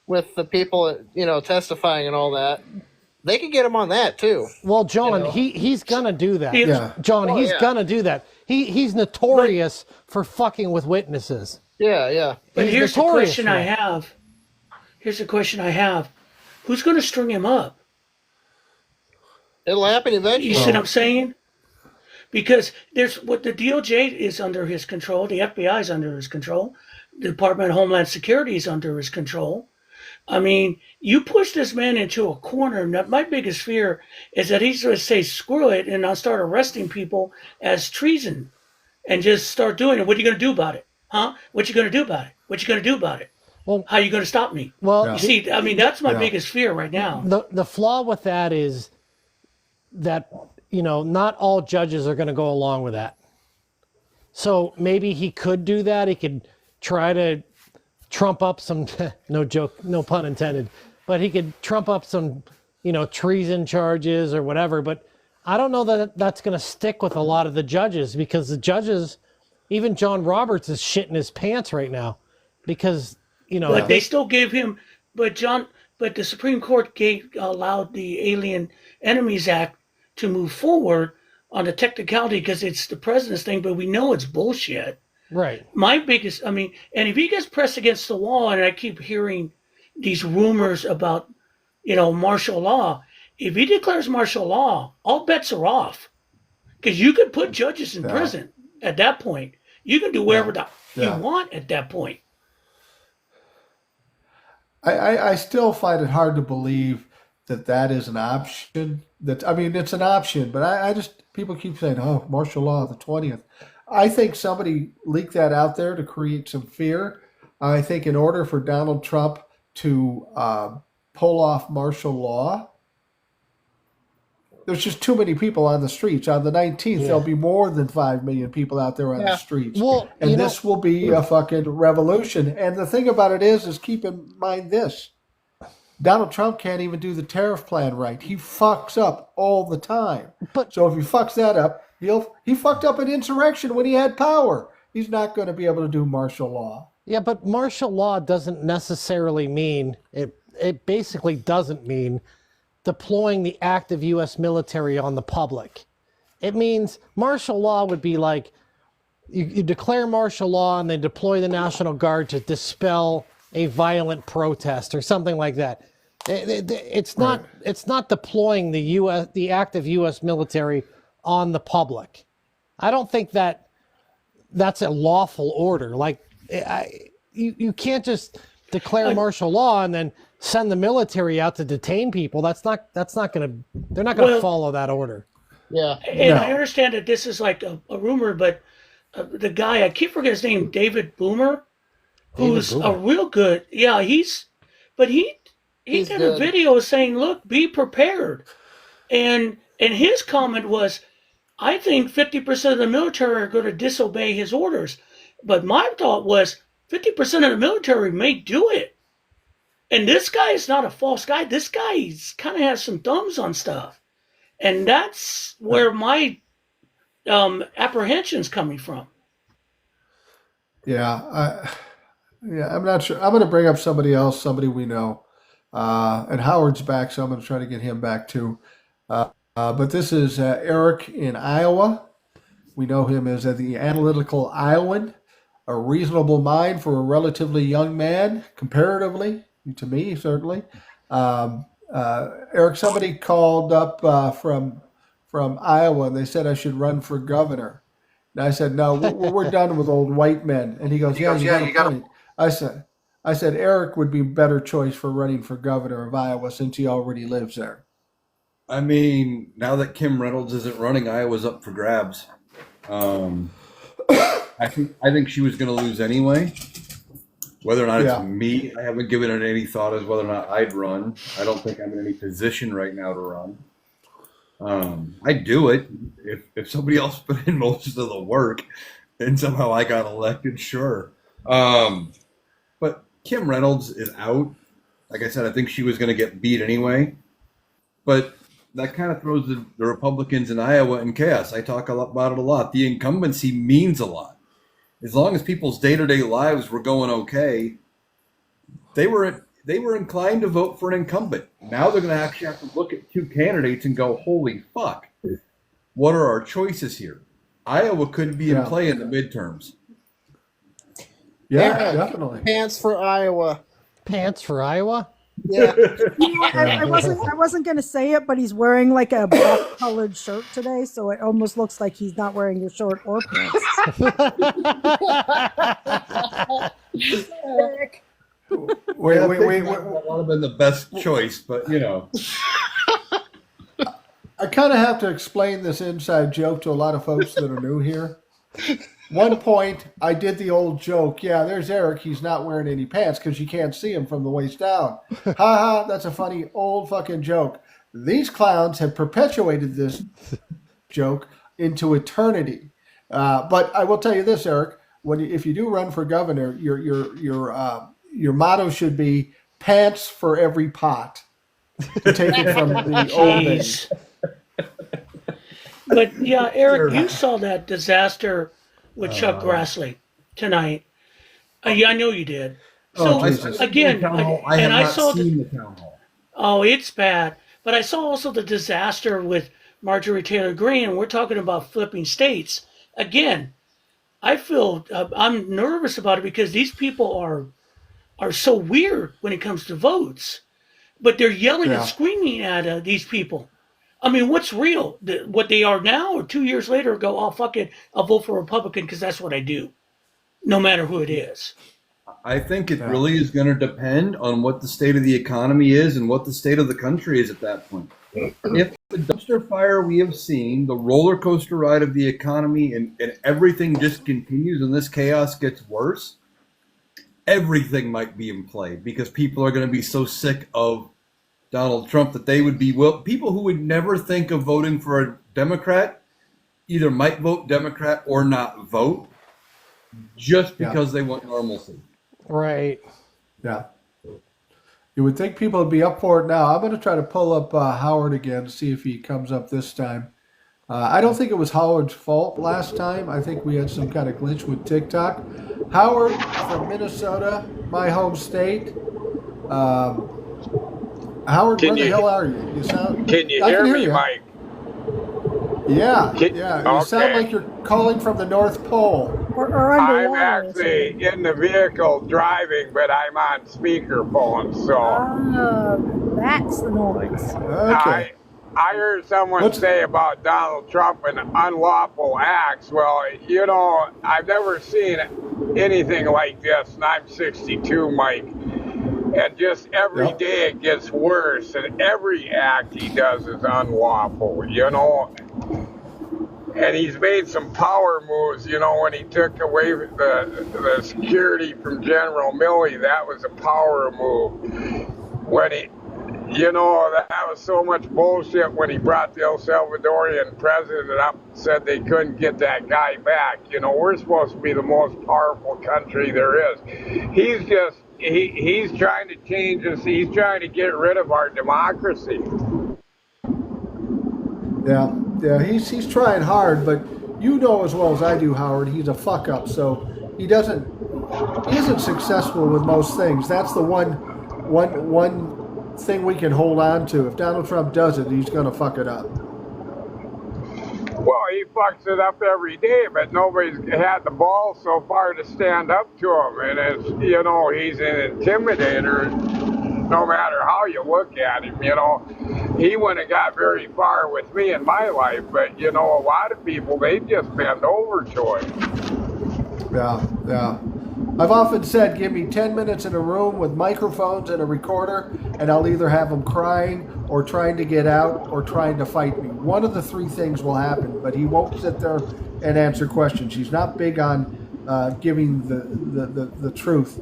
with the people testifying and all that, they could get him on that too. Well, John, he's gonna do that. Yeah. John, he's yeah. gonna do that. He's notorious for fucking with witnesses. Yeah. But He's here's the notorious question for I it. have. Here's the question I have. Who's going to string him up? It'll happen eventually. You see what I'm saying? Because there's what the DOJ is under his control, the FBI is under his control, the Department of Homeland Security is under his control. I mean, you push this man into a corner, and my biggest fear is that he's going to say, screw it, and I'll start arresting people as treason and just start doing it. What are you going to do about it? Huh? What you going to do about it? What you going to do about it? Well, how are you going to stop me? Well, You see, I mean, that's my biggest fear right now. the flaw with that is that not all judges are going to go along with that. So maybe he could do that. He could try to trump up some no joke, no pun intended, but he could trump up some treason charges or whatever. But I don't know that that's going to stick with a lot of the judges, because the judges, even John Roberts, is shitting his pants right now because But they still gave him. But the Supreme Court allowed the Alien Enemies Act to move forward on the technicality because it's the president's thing. But we know it's bullshit. Right. My biggest, and if he gets pressed against the wall, and I keep hearing these rumors about, martial law. If he declares martial law, all bets are off, because you could put judges in prison at that point. You can do whatever you want at that point. I still find it hard to believe that is an option. That I mean, it's an option, but I just people keep saying, "Oh, martial law, the 20th." I think somebody leaked that out there to create some fear. I think in order for Donald Trump to pull off martial law, there's just too many people on the streets. On the 19th, Yeah. there'll be more than 5 million people out there on the Yeah. streets. Well, And this will be a fucking revolution. And the thing about it is keep in mind this. Donald Trump can't even do the tariff plan right. He fucks up all the time. But- so if he fucks that up, he fucked up an insurrection when he had power. He's not going to be able to do martial law. yeah, but martial law doesn't necessarily mean it basically doesn't mean deploying the active U.S. military on the public. It means martial law would be like you declare martial law and then deploy the National Guard to dispel a violent protest or something like that. It's not deploying the active U.S. military on the public. I don't think that's a lawful order. Like you can't just declare martial law and then send the military out to detain people. They're not going to follow that order. Yeah. And No. I understand that this is like a rumor, but the guy, I keep forgetting his name, David Boomer, who's Boomer. a real good, he He's did good. a video saying, look, be prepared. And his comment was, I think 50% of the military are going to disobey his orders. But my thought was 50% of the military may do it. And this guy is not a false guy. This guy kind of has some thumbs on stuff. And that's where my apprehension's coming from. Yeah, I'm not sure. I'm going to bring up somebody else, somebody we know. And Howard's back, so I'm going to try to get him back too. But this is Eric in Iowa. We know him as the analytical Iowan, a reasonable mind for a relatively young man, comparatively, to me, certainly. Eric, somebody called up from Iowa, and they said I should run for governor. And I said, no, we're done with old white men. And he goes, yeah, you got a point. I said, Eric would be a better choice for running for governor of Iowa since he already lives there. I mean, now that Kim Reynolds isn't running, Iowa's up for grabs. I think she was going to lose anyway. Whether or not it's me, I haven't given it any thought as whether or not I'd run. I don't think I'm in any position right now to run. I'd do it if somebody else put in most of the work and somehow I got elected, sure. But Kim Reynolds is out. Like I said, I think she was going to get beat anyway. But that kind of throws the Republicans in Iowa in chaos. I talk about it a lot. The incumbency means a lot. As long as people's day-to-day lives were going okay, they were inclined to vote for an incumbent. Now they're going to actually have to look at two candidates and go, holy fuck, what are our choices here? Iowa couldn't be in play in the midterms. Yeah, Eric, definitely. Pants for Iowa. Pants for Iowa? Yeah. I wasn't going to say it, but he's wearing like a buff colored shirt today, so it almost looks like he's not wearing your short or pants. Wait. That would have been the best choice, but you know. I kind of have to explain this inside joke to a lot of folks that are new here. One point, I did the old joke. Yeah, there's Eric. He's not wearing any pants because you can't see him from the waist down. Ha ha, that's a funny old fucking joke. These clowns have perpetuated this joke into eternity. But I will tell you this, Eric. If you do run for governor, your motto should be pants for every pot. To take it from the old days. But yeah, Eric, you saw that disaster with Chuck Grassley tonight. Yeah, I know you did. So again, I have not seen the town hall. Oh, it's bad. But I saw also the disaster with Marjorie Taylor Greene, and we're talking about flipping states. Again, I feel I'm nervous about it because these people are so weird when it comes to votes. But they're yelling and screaming at these people. I mean, what's real? What they are now, or 2 years later, go, oh, fuck it, I'll vote for Republican because that's what I do, no matter who it is. I think it really is going to depend on what the state of the economy is and what the state of the country is at that point. If the dumpster fire we have seen, the roller coaster ride of the economy, and everything just continues and this chaos gets worse, everything might be in play because people are going to be so sick of Donald Trump that they would be people who would never think of voting for a Democrat either might vote Democrat or not vote just because they want normalcy. Right. Yeah. You would think people would be up for it now. I'm going to try to pull up Howard again, see if he comes up this time. I don't think it was Howard's fault last time. I think we had some kind of glitch with TikTok. Howard from Minnesota, my home state. Howard, where the hell are you? You sound. Can you I hear can me, you. Mike? Yeah, yeah. You sound Okay. like you're calling from the North Pole. Or I'm underwater. actually in the vehicle driving, but I'm on speakerphone, so That's the noise. Okay. I heard someone say about Donald Trump and unlawful acts. Well, you know, I've never seen anything like this, and I'm 62, Mike. And just every day it gets worse, and every act he does is unlawful, you know. And he's made some power moves, you know, when he took away the security from General Milley. That was a power move. When he, you know, that was so much bullshit when he brought the El Salvadorian president up and said they couldn't get that guy back. You know, we're supposed to be the most powerful country there is. He's just, he's trying to change us. He's trying to get rid of our democracy. Yeah, yeah, he's trying hard, but you know as well as I do, Howard, he's a fuck up. So he isn't successful with most things. That's the one thing we can hold on to. If Donald Trump does it, he's going to fuck it up. Well, he fucks it up every day, but nobody's had the balls so far to stand up to him. And it's, you know, he's an intimidator. No matter how you look at him, you know, he wouldn't have got very far with me in my life, but, you know, a lot of people, they just bend over to him. Yeah, yeah. I've often said, give me 10 minutes in a room with microphones and a recorder, and I'll either have them crying or trying to get out or trying to fight me. One of the three things will happen, but he won't sit there and answer questions. He's not big on giving the truth.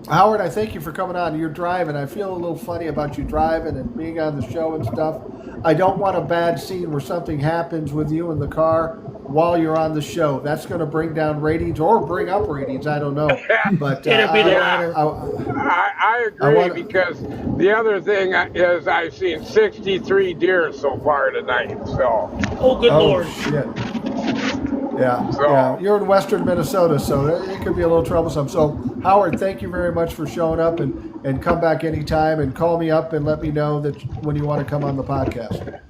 Howard, I thank you for coming on. You're driving. I feel a little funny about you driving and being on the show and stuff. I don't want a bad scene where something happens with you in the car while you're on the show. That's going to bring down ratings or bring up ratings. I don't know. But It'll be the latter. I agree, because the other thing is I've seen 63 deer so far tonight. So. Oh, good Lord. Shit. Yeah, yeah. You're in western Minnesota, so it could be a little troublesome. So, Howard, thank you very much for showing up, and come back anytime and call me up and let me know that when you want to come on the podcast.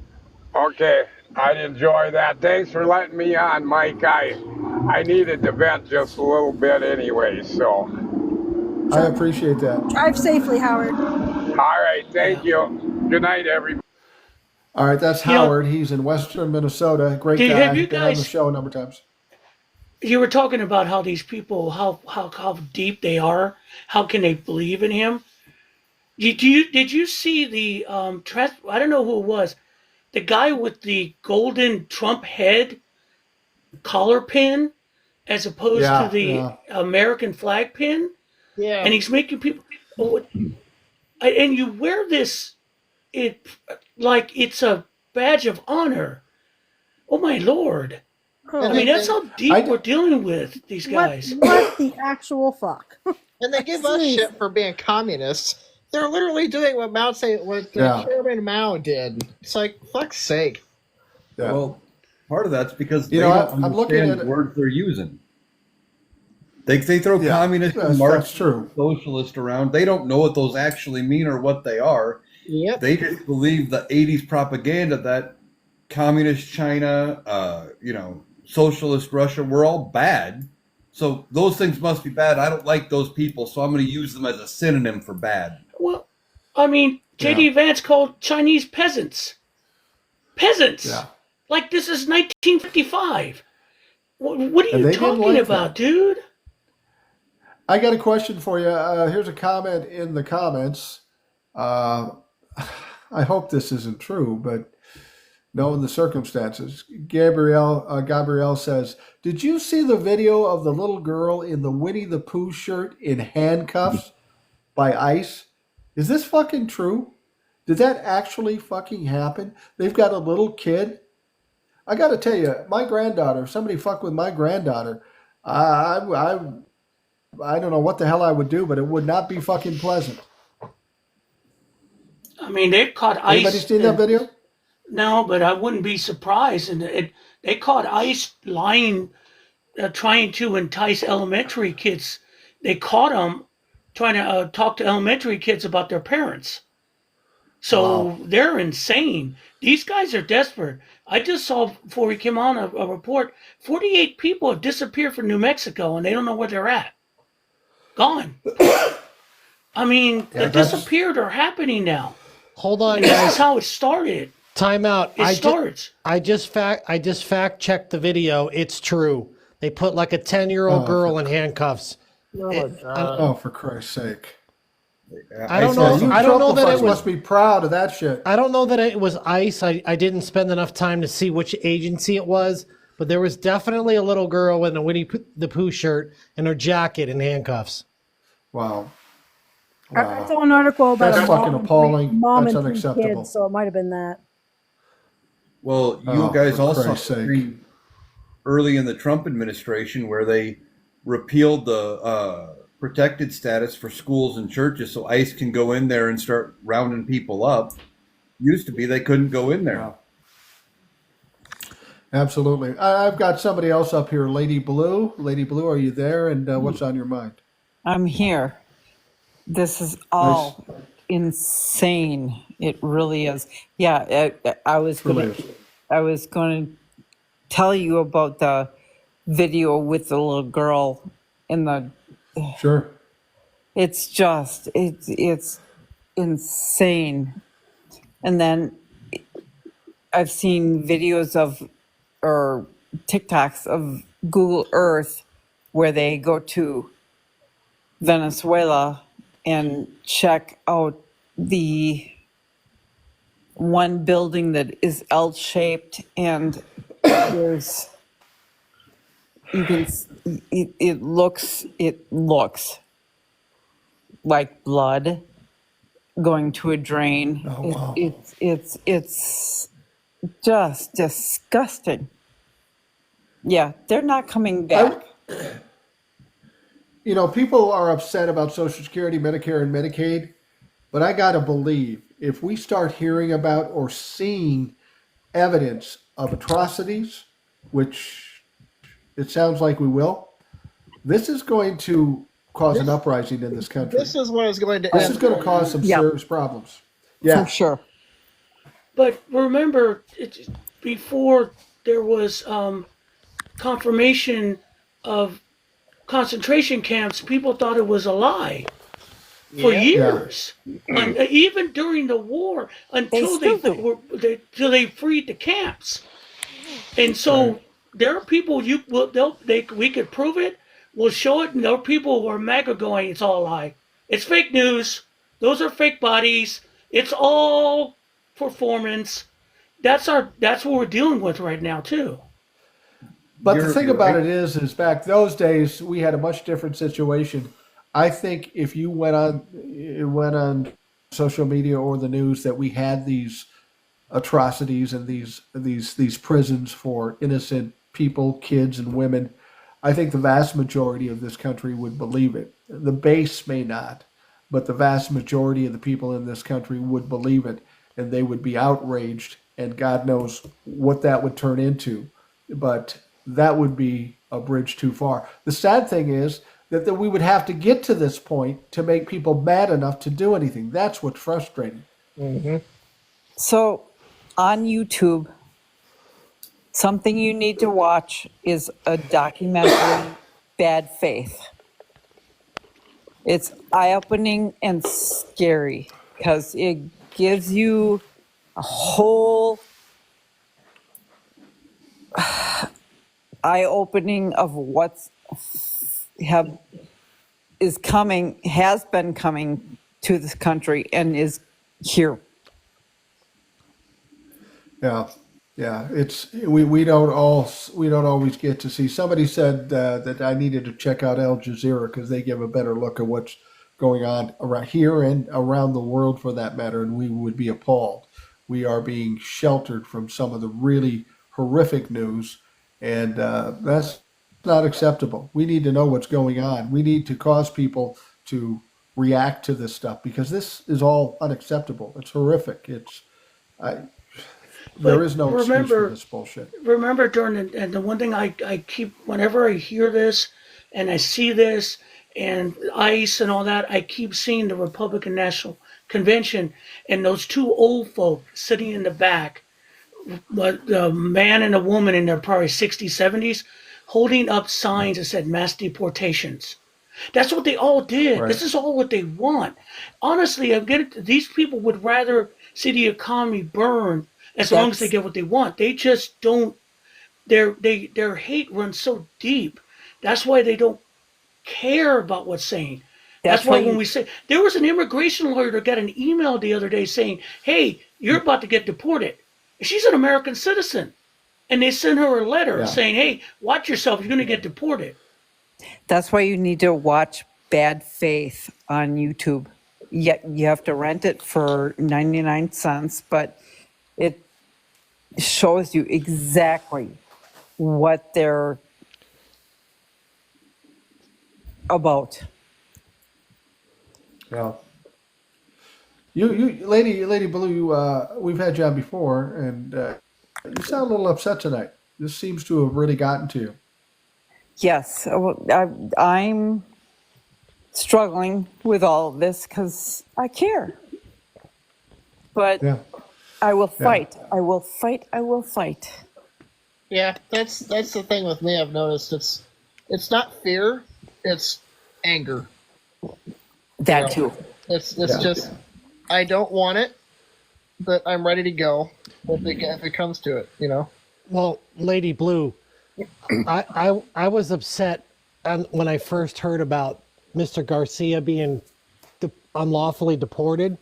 Okay, I'd enjoy that. Thanks for letting me on, Mike. I needed to vent just a little bit anyway, so. I appreciate that. Drive safely, Howard. All right, thank you. Good night, everybody. All right, that's Howard. He's in western Minnesota. Great guy. Have you Been on the guys- show a number of times. You were talking about how these people, how deep they are. How can they believe in him? Did you see the I don't know who it was, the guy with the golden Trump head collar pin, as opposed to the American flag pin? Yeah. And he's making people, and you wear this, like it's a badge of honor. Oh my Lord! I mean, that's how deep we're dealing with these guys. What the actual fuck? And they give us shit for being communists. They're literally doing what Chairman Mao did. It's like, fuck's sake. Yeah. Well, part of that's because You they know, don't I'm looking understand at the words they're using. They throw communist and that's Marxist true. socialist around. They don't know what those actually mean or what they are. Yep. They just believe the 80s propaganda that communist China, socialist Russia, we're all bad. So those things must be bad. I don't like those people, so I'm going to use them as a synonym for bad. Well, I mean, J.D. Vance called Chinese peasants. Peasants! Yeah. Like this is 1955. What are And you they didn't talking like about, that. dude? I got a question for you. Here's a comment in the comments. Uh, I hope this isn't true, but knowing the circumstances, Gabrielle says, "Did you see the video of the little girl in the Winnie the Pooh shirt in handcuffs by ICE? Is this fucking true? Did that actually fucking happen? They've got a little kid. I got to tell you, my granddaughter. If somebody fucked with my granddaughter, I don't know what the hell I would do, but it would not be fucking pleasant." I mean, they've caught Anybody ICE. seen that video? No, but I wouldn't be surprised. And they caught ICE lying, trying to entice elementary kids. They caught them trying to talk to elementary kids about their parents. So Wow. they're insane. These guys are desperate. I just saw before we came on a report 48 people have disappeared from New Mexico and they don't know where they're at. Gone. I mean, Yeah, the disappeared are happening now. Hold on, This is guys. how it started. Time out. It starts. I just fact checked the video. It's true. They put like a 10-year-old Oh, girl in handcuffs. Oh, for Christ's sake! I don't Yeah, know. you I don't know Trump that it folks was. must be proud of that shit. I don't know that it was ICE. I didn't spend enough time to see which agency it was, but there was definitely a little girl in a Winnie the Pooh shirt and her jacket in handcuffs. Wow. I saw an article about That's a fucking appalling. mom That's and three unacceptable. kids, so it might have been that. Well, you Oh, guys for also Christ's sake. agree early in the Trump administration where they repealed the protected status for schools and churches so ICE can go in there and start rounding people up. Used to be they couldn't go in there. Absolutely. I've got somebody else up here, Lady Blue. Lady Blue, are you there? And what's on your mind? I'm here. This is all insane. It really is. Yeah, I was Really going is. to tell you about the video with the little girl in the. Sure. It's just it's insane. And then I've seen videos of or TikToks of Google Earth where they go to Venezuela and check out the one building that is L-shaped and there's you can it looks like blood going to a drain. Oh, wow. It's just disgusting. Yeah, they're not coming back. You know, people are upset about Social Security, Medicare, and Medicaid, but I got to believe if we start hearing about or seeing evidence of atrocities, which it sounds like we will, this is going to cause an uprising in this country. This is what is going to This end. is going to cause some Yeah. serious problems. Yeah. For sure. But remember, before there was confirmation of concentration camps, people thought it was a lie for years. And even during the war, until till they freed the camps. And so there are people we could prove it. We'll show it, and there are people who are mega going, it's all a lie. It's fake news. Those are fake bodies. It's all performance. That's what we're dealing with right now too. But the thing about right. it is back those days we had a much different situation. I think if you went on social media or the news that we had these atrocities and these prisons for innocent people, kids and women, I think the vast majority of this country would believe it. The base may not, but the vast majority of the people in this country would believe it, and they would be outraged, and God knows what that would turn into. But that would be a bridge too far. The sad thing is that we would have to get to this point to make people mad enough to do anything. That's what's frustrating. So on YouTube, something you need to watch is a documentary, Bad Faith. It's eye-opening and scary because it gives you a whole eye-opening of what's have has been coming to this country and is here. Yeah, yeah. It's we don't always get to see. Somebody said that I needed to check out Al Jazeera because they give a better look at what's going on around here and around the world, for that matter, and we would be appalled. We are being sheltered from some of the really horrific news, and that's not acceptable. We need to know what's going on. We need to cause people to react to this stuff because this is all unacceptable. It's horrific. I, there But is no excuse for remember, this bullshit. remember during and the one thing I keep whenever I hear this and I see this and ICE and all that, I keep seeing the Republican National Convention and those two old folk sitting in the back, but the man and a woman in their probably 60s, 70s, holding up signs that said mass deportations. That's what they all did. Right. This is all what they want. Honestly, I get it. These people would rather see the economy burn as long as they That's get what they want. They just don't. Their hate runs so deep. That's why they don't care about what's saying. That's that's why why when you we say there was an immigration lawyer that got an email the other day saying, "Hey, you're about to get deported." She's an American citizen, and they sent her a letter Yeah. saying, "Hey, watch yourself. You're going to get deported." That's why you need to watch Bad Faith on YouTube. Yet you have to rent it for 99 cents, but it shows you exactly what they're about. Yeah. Lady Blue, we've had you on before, and you sound a little upset tonight. This seems to have really gotten to you. Yes, I'm struggling with all of this because I care. But Yeah. I will Yeah. fight. I will fight. I will fight. Yeah, that's the thing with me. I've noticed it's not fear, it's anger. That too. It's Yeah. just I don't want it, but I'm ready to go if it comes to it. Well, Lady Blue, I was upset when I first heard about Mr. Garcia being unlawfully deported.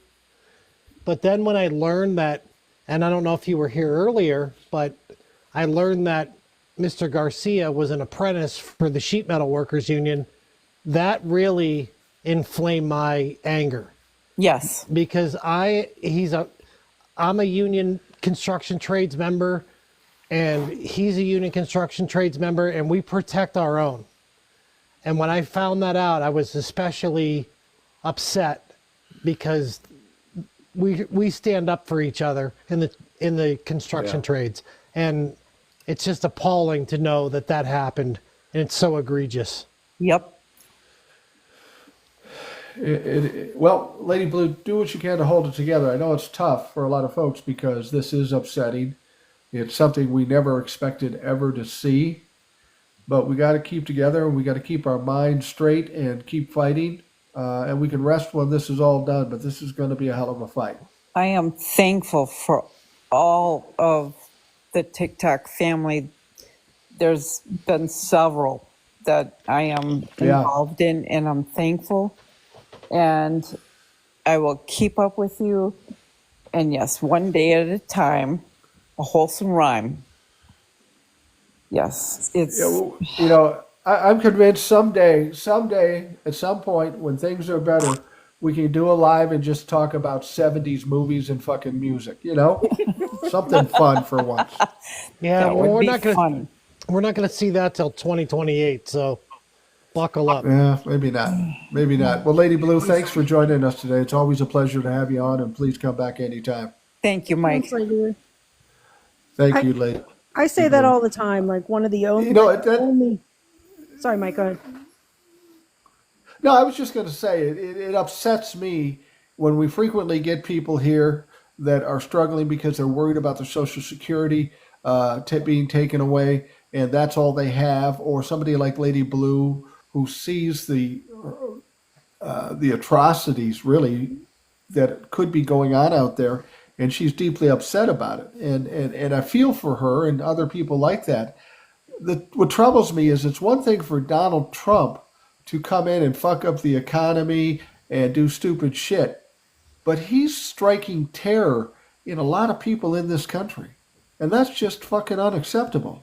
But then when I learned that, and I don't know if you were here earlier, but I learned that Mr. Garcia was an apprentice for the sheet metal workers union, that really inflamed my anger Yes. because I'm a union construction trades member and he's a union construction trades member and we protect our own. And when I found that out, I was especially upset because we stand up for each other in the construction Yeah. trades, and it's just appalling to know that happened, and it's so egregious. Yep. Well, Lady Blue, do what you can to hold it together. I know it's tough for a lot of folks because this is upsetting. It's something we never expected ever to see, but we got to keep together and we got to keep our minds straight and keep fighting. And we can rest when this is all done, but this is going to be a hell of a fight. I am thankful for all of the TikTok family. There's been several that I am Yeah. involved in, and I'm thankful. And I will keep up with you. And yes, one day at a time, a wholesome rhyme. Yes, it's Yeah, well, I'm convinced someday, at some point, when things are better, we can do a live and just talk about 70s movies and fucking music, Something fun for once. Yeah, that well, would be fun. we're not gonna see that till 2028. So buckle up. Yeah, maybe not. Maybe not. Well, Lady Blue, thanks for joining us today. It's always a pleasure to have you on, and please come back anytime. Thank you, Mike. Thanks, Lady. Thank I, you, Lady. I say that all the time. Like one of the only, only. Sorry, Mike. Go ahead. No, I was just going to say it upsets me when we frequently get people here that are struggling because they're worried about their Social Security being taken away, and that's all they have, or somebody like Lady Blue who sees the atrocities really that could be going on out there, and she's deeply upset about it. And I feel for her and other people like that. What troubles me is it's one thing for Donald Trump to come in and fuck up the economy and do stupid shit. But he's striking terror in a lot of people in this country. And that's just fucking unacceptable.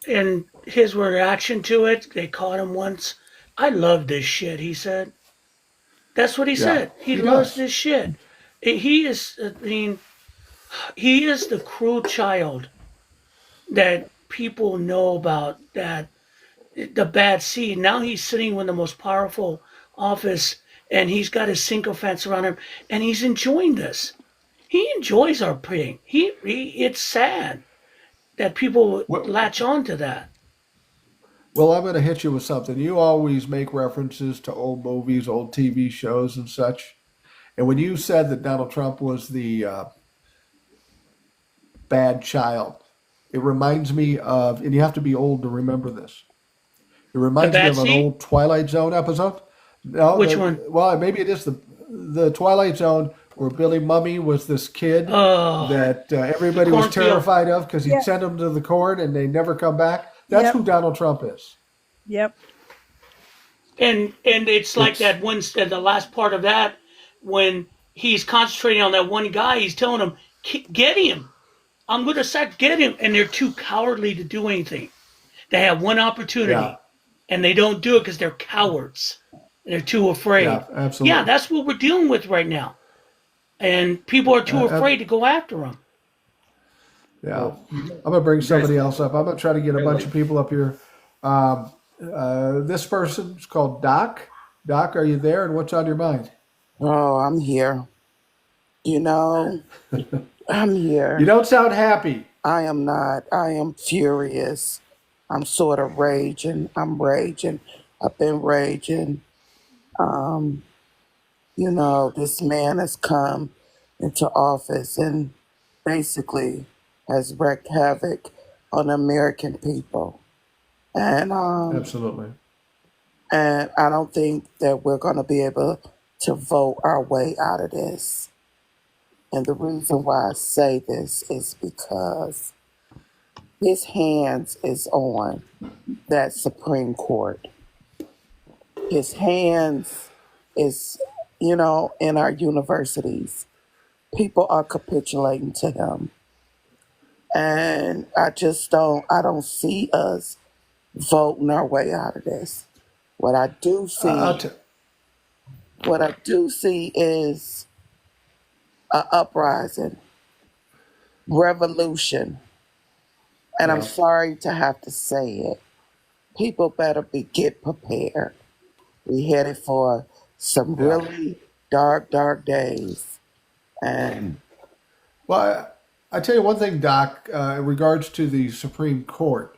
And his reaction to it, they caught him once. I love this shit, he said. That's what he said. He loves this shit. He is, I mean, he is the cruel child that people know about, that the bad seed. Now he's sitting in the most powerful office and he's got his sycophants around him and he's enjoying this. He enjoys our pain. It's sad that people latch on to that. Well, I'm going to hit you with something. You always make references to old movies, old TV shows, and such. And when you said that Donald Trump was the bad child, it reminds me of, and you have to be old to remember this. It reminds me of an old Twilight Zone episode. No, which one? Well, maybe it is the Twilight Zone where Billy Mummy was this kid that everybody was terrified of because he'd send them to the corn and they never come back. That's who Donald Trump is. Yep. And it's like that one, the last part of that, when he's concentrating on that one guy, he's telling him, get him. I'm going to start get him. And they're too cowardly to do anything. They have one opportunity and they don't do it because they're cowards. They're too afraid. Yeah, absolutely. Yeah, that's what we're dealing with right now. And people are too afraid to go after them. Yeah. I'm going to bring somebody else up. I'm going to try to get a bunch of people up here. This person is called Doc. Doc, are you there? And what's on your mind? Oh, I'm here. You know, I'm here. You don't sound happy. I am not. I am furious. I'm sort of raging. I'm raging. I've been raging. You know, this man has come into office and basically has wreaked havoc on American people. And absolutely. And I don't think that we're going to be able to vote our way out of this. And the reason why I say this is because his hands is on that Supreme Court. His hands is, you know, in our universities. People are capitulating to him. And I don't see us voting our way out of this. What I do see is an uprising, revolution. And I'm sorry to have to say it. People better get prepared. We headed for some really dark, dark days. And well, I tell you one thing, Doc, in regards to the Supreme Court,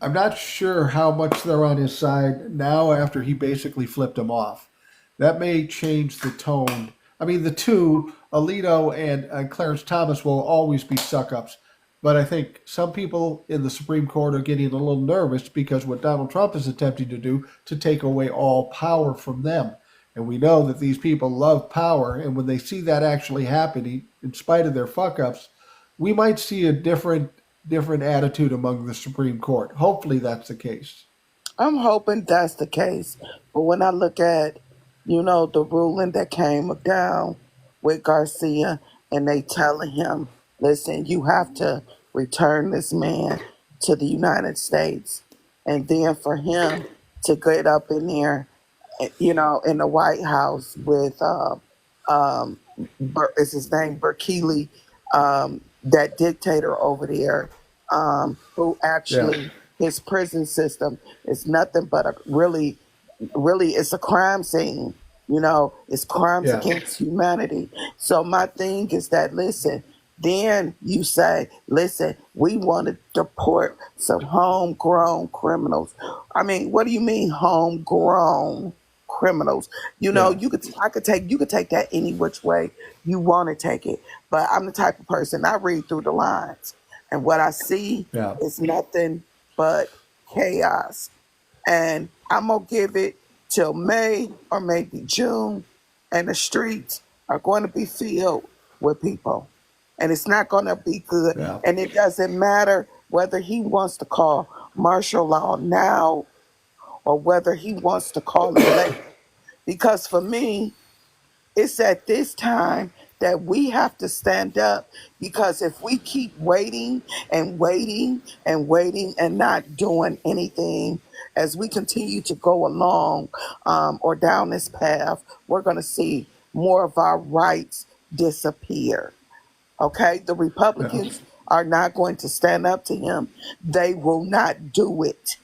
I'm not sure how much they're on his side now after he basically flipped him off. That may change the tone. I mean, the two, Alito and Clarence Thomas, will always be suck-ups. But I think some people in the Supreme Court are getting a little nervous because what Donald Trump is attempting to do to take away all power from them. And we know that these people love power. And when they see that actually happening, in spite of their fuck-ups, we might see a different attitude among the Supreme Court. Hopefully that's the case. I'm hoping that's the case. But when I look at, you know, the ruling that came down with Garcia and they telling him, listen, you have to return this man to the United States. And then for him to get up in there, you know, in the White House with, is his name, Berkeley, that dictator over there, who actually, his prison system is nothing but really, it's a crime scene. You know, it's crimes against humanity. So my thing is that, listen, then you say, listen, we want to deport some homegrown criminals. I mean, what do you mean homegrown criminals? You know, you could take that any which way you want to take it. But I'm the type of person, I read through the lines. And what I see is nothing but chaos. And I'm going to give it till May or maybe June, and the streets are going to be filled with people. And it's not going to be good. Yeah. And it doesn't matter whether he wants to call martial law now or whether he wants to call it later. Because for me, it's at this time that we have to stand up, because if we keep waiting and waiting and waiting and not doing anything as we continue to go along, or down this path, we're going to see more of our rights disappear. Okay? The Yeah. Republicans are not going to stand up to him. They will not do it.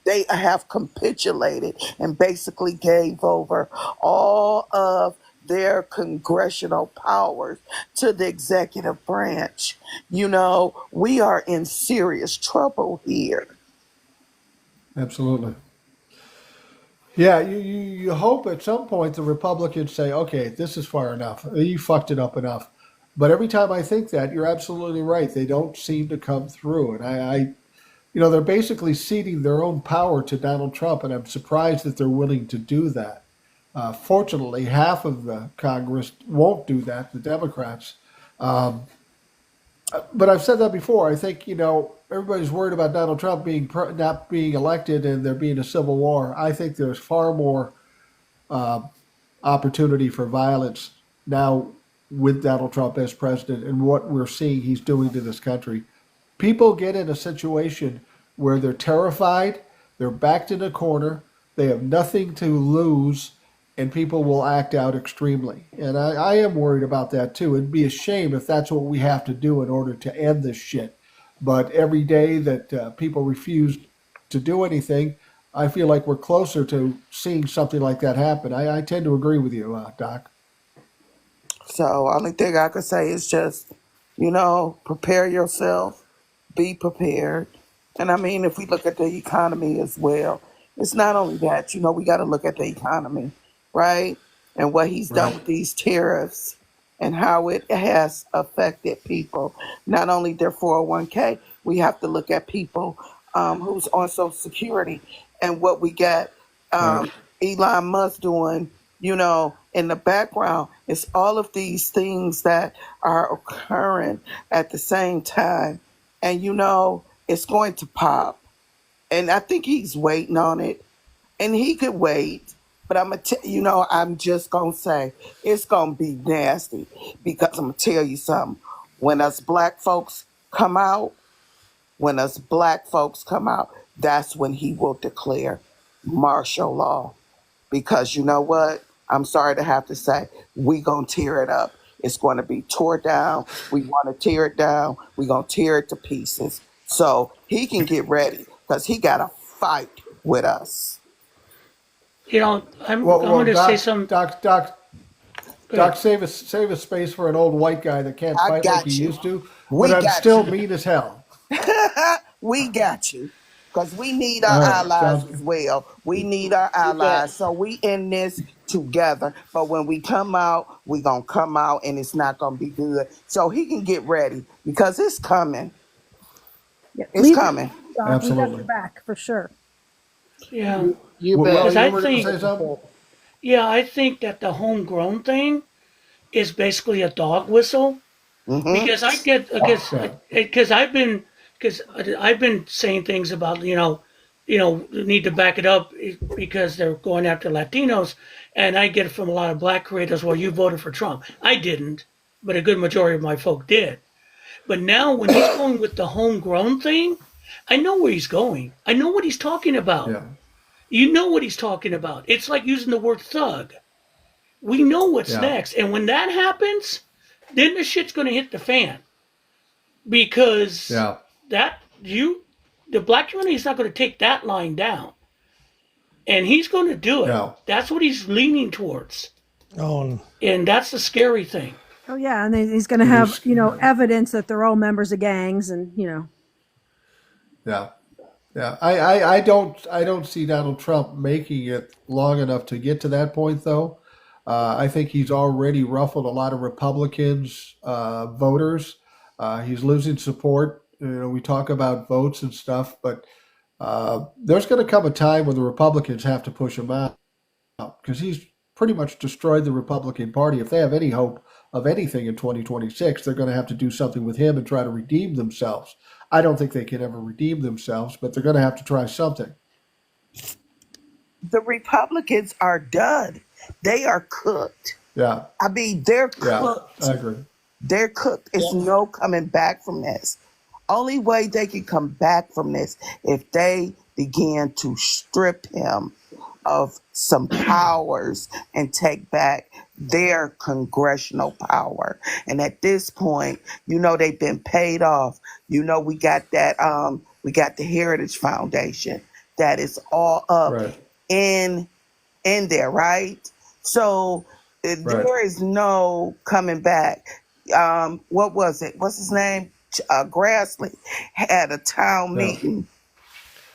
They have capitulated and basically gave over all of their congressional powers to the executive branch. You know, we are in serious trouble here. Absolutely. Yeah, you hope at some point the Republicans say, okay, this is far enough. You fucked it up enough. But every time I think that, you're absolutely right. They don't seem to come through. And they're basically ceding their own power to Donald Trump, and I'm surprised that they're willing to do that. Fortunately, half of the Congress won't do that, the Democrats. Um, but I've said that before. I think everybody's worried about Donald Trump not being elected and there being a civil war. I think there's far more uh, opportunity for violence now with Donald Trump as president and what we're seeing he's doing to this country. People get in a situation where they're terrified, they're backed in a corner, they have nothing to lose, and people will act out extremely. And I am worried about that too. It'd be a shame if that's what we have to do in order to end this shit. But every day that people refuse to do anything, I feel like we're closer to seeing something like that happen. I tend to agree with you, Doc. So, only thing I could say is just, prepare yourself, be prepared. And I mean, if we look at the economy as well, it's not only that, we got to look at the economy, right? And what he's done Right. with these tariffs and how it has affected people, not only their 401k, we have to look at people who's on Social Security, and what we got Right. Elon Musk doing, in the background. It's all of these things that are occurring at the same time. And, it's going to pop. And I think he's waiting on it. And he could wait. But I'm just going to say it's going to be nasty, because I'm going to tell you something. When us black folks come out, that's when he will declare martial law. Because you know what? I'm sorry to have to say, we going to tear it up. It's going to be tore down. We want to tear it down. We're going to tear it to pieces. So he can get ready, because he got to fight with us. I'm Well, going to say some. Doc, save a space for an old white guy that can't I fight like he got you. used to. We But I'm got still you. mean as hell. We got you. Because we need All our right, allies sounds as good. well. We need our You bet. allies. So we in this together. But when we come out, we going to come out and it's not going to be good. So he can get ready, because it's coming. Yeah, It's leave coming. it, Doc. We got Absolutely. your back for sure. Yeah. You Well, bet. Because you I were going to think, say something? I think that the homegrown thing is basically a dog whistle. Mm-hmm. Because I get Yeah. because I've been saying things about need to back it up because they're going after Latinos, and I get it from a lot of black creators. Well, you voted for Trump. I didn't, but a good majority of my folk did. But now when he's going with the homegrown thing, I know where he's going. I know what he's talking about. Yeah. You know what he's talking about. It's like using the word thug. We know what's Yeah. next, and when that happens, then the shit's going to hit the fan because Yeah. the black community is not going to take that line down, and he's going to do it. No. That's what he's leaning towards, Oh, and that's the scary thing. Oh yeah, and then he's going to It have is. evidence that they're all members of gangs, and Yeah. Yeah. I don't see Donald Trump making it long enough to get to that point, though. I think he's already ruffled a lot of Republicans voters. He's losing support. We talk about votes and stuff, but there's going to come a time when the Republicans have to push him out, because he's pretty much destroyed the Republican Party. If they have any hope of anything in 2026, they're going to have to do something with him and try to redeem themselves. I don't think they can ever redeem themselves, but they're going to have to try something. the Republicans are done. They are cooked. Yeah. I mean, they're Yeah. cooked. I agree. They're cooked. It's no coming back from this. Only way they can come back from this if they begin to strip him of some powers and take back their congressional power. And at this point, they've been paid off. We got that we got the Heritage Foundation that is all up Right. in there, right? So there is no coming back. What was it? What's his name? Grassley had a town meeting,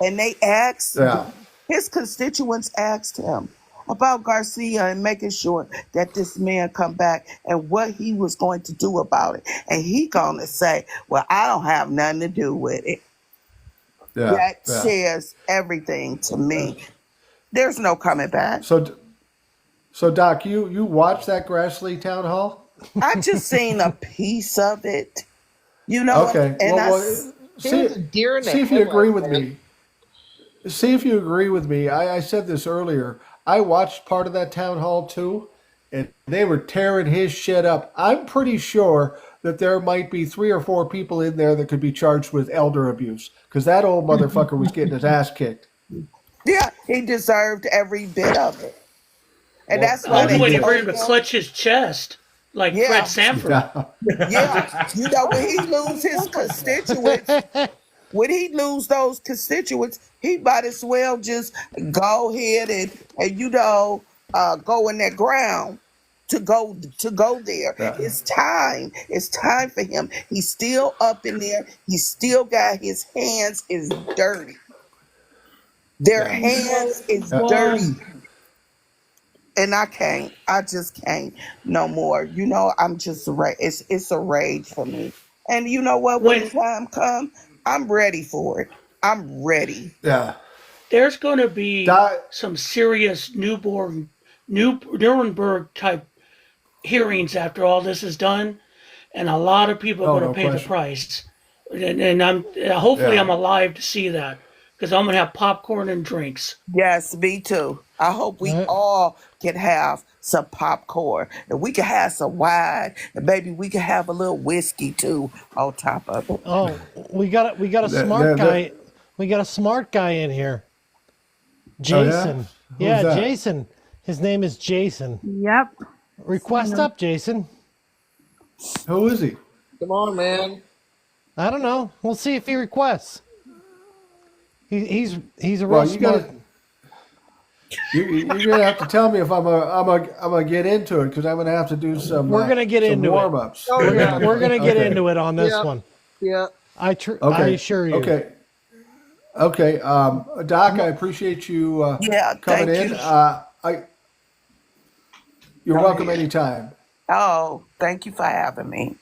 and they asked his constituents asked him about Garcia and making sure that this man come back and what he was going to do about it. And he gonna say, "Well, I don't have nothing to do with it." Yeah. That says everything to me. There's no coming back. So Doc, you watched that Grassley town hall? I just seen a piece of it. Okay. And see if you agree with me. See if you agree with me. I said this earlier. I watched part of that town hall too, and they were tearing his shit up. I'm pretty sure that there might be 3 or 4 people in there that could be charged with elder abuse because that old motherfucker was getting his ass kicked. Yeah, he deserved every bit of it. And that's why I'm waiting for him to clutch his chest like Fred Sanford. Yeah. When he lose his constituents, when he lose those constituents, he might as well just go ahead and go in that ground to go there. Yeah. It's time. It's time for him. He's still up in there. He still got his hands is dirty. Their hands is dirty. And I just can't no more. I'm just it's a rage for me. And you know what? When the time comes, I'm ready for it. I'm ready. Yeah. There's going to be some serious Nuremberg type hearings after all this is done, and a lot of people are going to pay the price. And I'm hopefully I'm alive to see that because I'm going to have popcorn and drinks. Yes, me too. I hope we all can have some popcorn and we can have some wine and maybe we can have a little whiskey too on top of it. Oh, we got a smart guy. We got a smart guy in here. Jason. Who's that? Jason. His name is Jason. Yep. Request up, Jason. Who is he? Come on, man. I don't know. We'll see if he requests. He's a real smart. You're gonna have to tell me if I'm gonna get into it because I'm gonna have to do some. We're gonna get into warm-ups. We're gonna get into it on this one. Yeah. I assure you. Okay. Doc, I appreciate you coming in. You're welcome anytime. Oh, thank you for having me.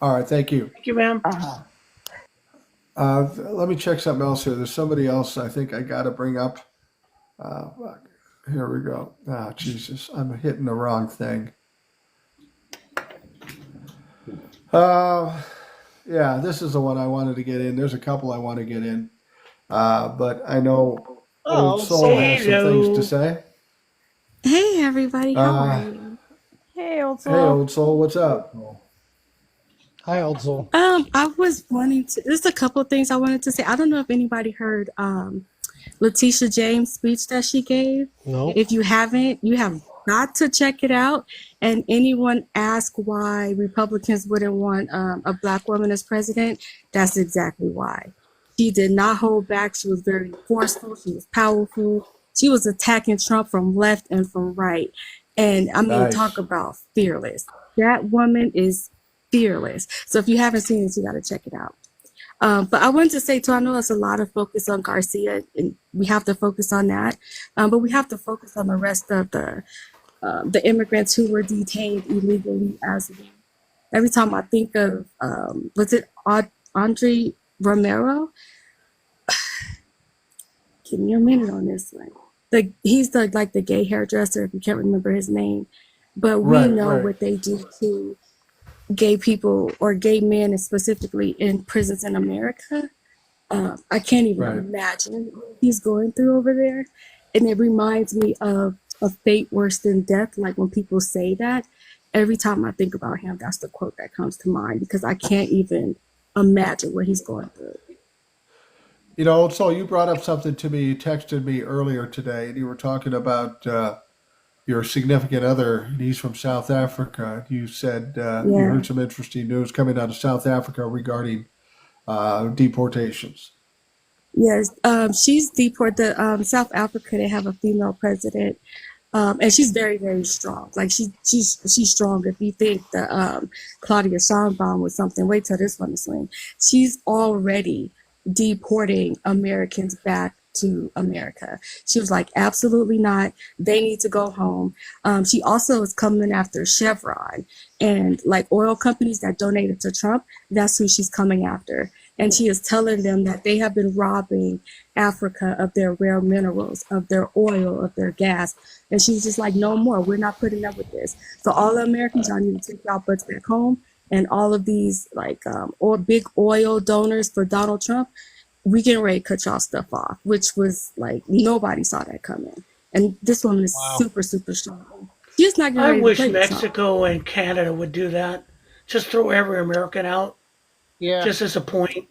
All right, thank you. Thank you, ma'am. Let me check something else here. There's somebody else I think I got to bring up. Here we go. Jesus, I'm hitting the wrong thing. Yeah, this is the one I wanted to get in. There's a couple I want to get in. But I know Old Soul has some things to say. Hey, everybody. How are you? Hey, Old Soul. Hey, Old Soul. What's up? Hi, Old Soul. I was wanting to, there's a couple of things I wanted to say. I don't know if anybody heard Letitia James' speech that she gave. No. If you haven't, you have got to check it out. And anyone ask why Republicans wouldn't want a Black woman as president, that's exactly why. She did not hold back. She was very forceful. She was powerful. She was attacking Trump from left and from right. And I mean, talk about fearless. That woman is fearless. So if you haven't seen it, you got to check it out. But I wanted to say too, I know there's a lot of focus on Garcia, and we have to focus on that. But we have to focus on the rest of the immigrants who were detained illegally as well. Every time I think of, was it Andre Romero? Give me a minute on this one. He's the gay hairdresser, if you can't remember his name. But we know what they do to gay people or gay men, and specifically in prisons in America. I can't even imagine what he's going through over there. and it reminds me of a fate worse than death. Like when people say that, every time I think about him, that's the quote that comes to mind because I can't even imagine what he's going through. You know, so you brought up something to me. You texted me earlier today, and you were talking about your significant other. And he's from South Africa. You said you Yeah. heard some interesting news coming out of South Africa regarding deportations. Yes, she's deported. South Africa, they have a female president, and she's very, very strong. Like she's strong. If you think that Claudia Sheinbaum was something, wait till this one is swing. She's already deporting Americans back to America. She was like, absolutely not. They need to go home. She also is coming after Chevron and like oil companies that donated to Trump. That's who she's coming after. And she is telling them that they have been robbing Africa of their rare minerals, of their oil, of their gas. And she's just like, no more. We're not putting up with this. So all the Americans, y'all need to take y'all butts back home. And all of these like or big oil donors for Donald Trump, we getting ready to cut y'all stuff off, which was like nobody saw that coming. And this woman is super, super strong. She's not getting I ready to wish play with Trump. Mexico and Canada would do that. Just throw every American out, Yeah. just as a point.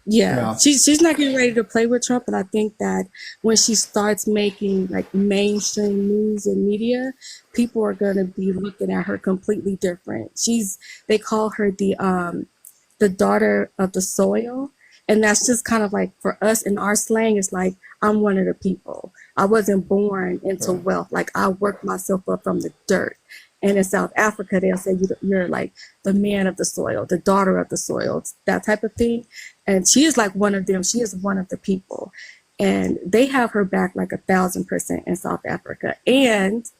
Yeah, she's not getting ready to play with Trump, but I think that when she starts making like mainstream news and media, people are gonna be looking at her completely different. They call her the daughter of the soil, and that's just kind of like for us in our slang, it's like I'm one of the people. I wasn't born into wealth. Like I worked myself up from the dirt. And in South Africa, they'll say you're like the man of the soil, the daughter of the soil, that type of thing. And she is like one of them. She is one of the people. And they have her back like 1,000% in South Africa. And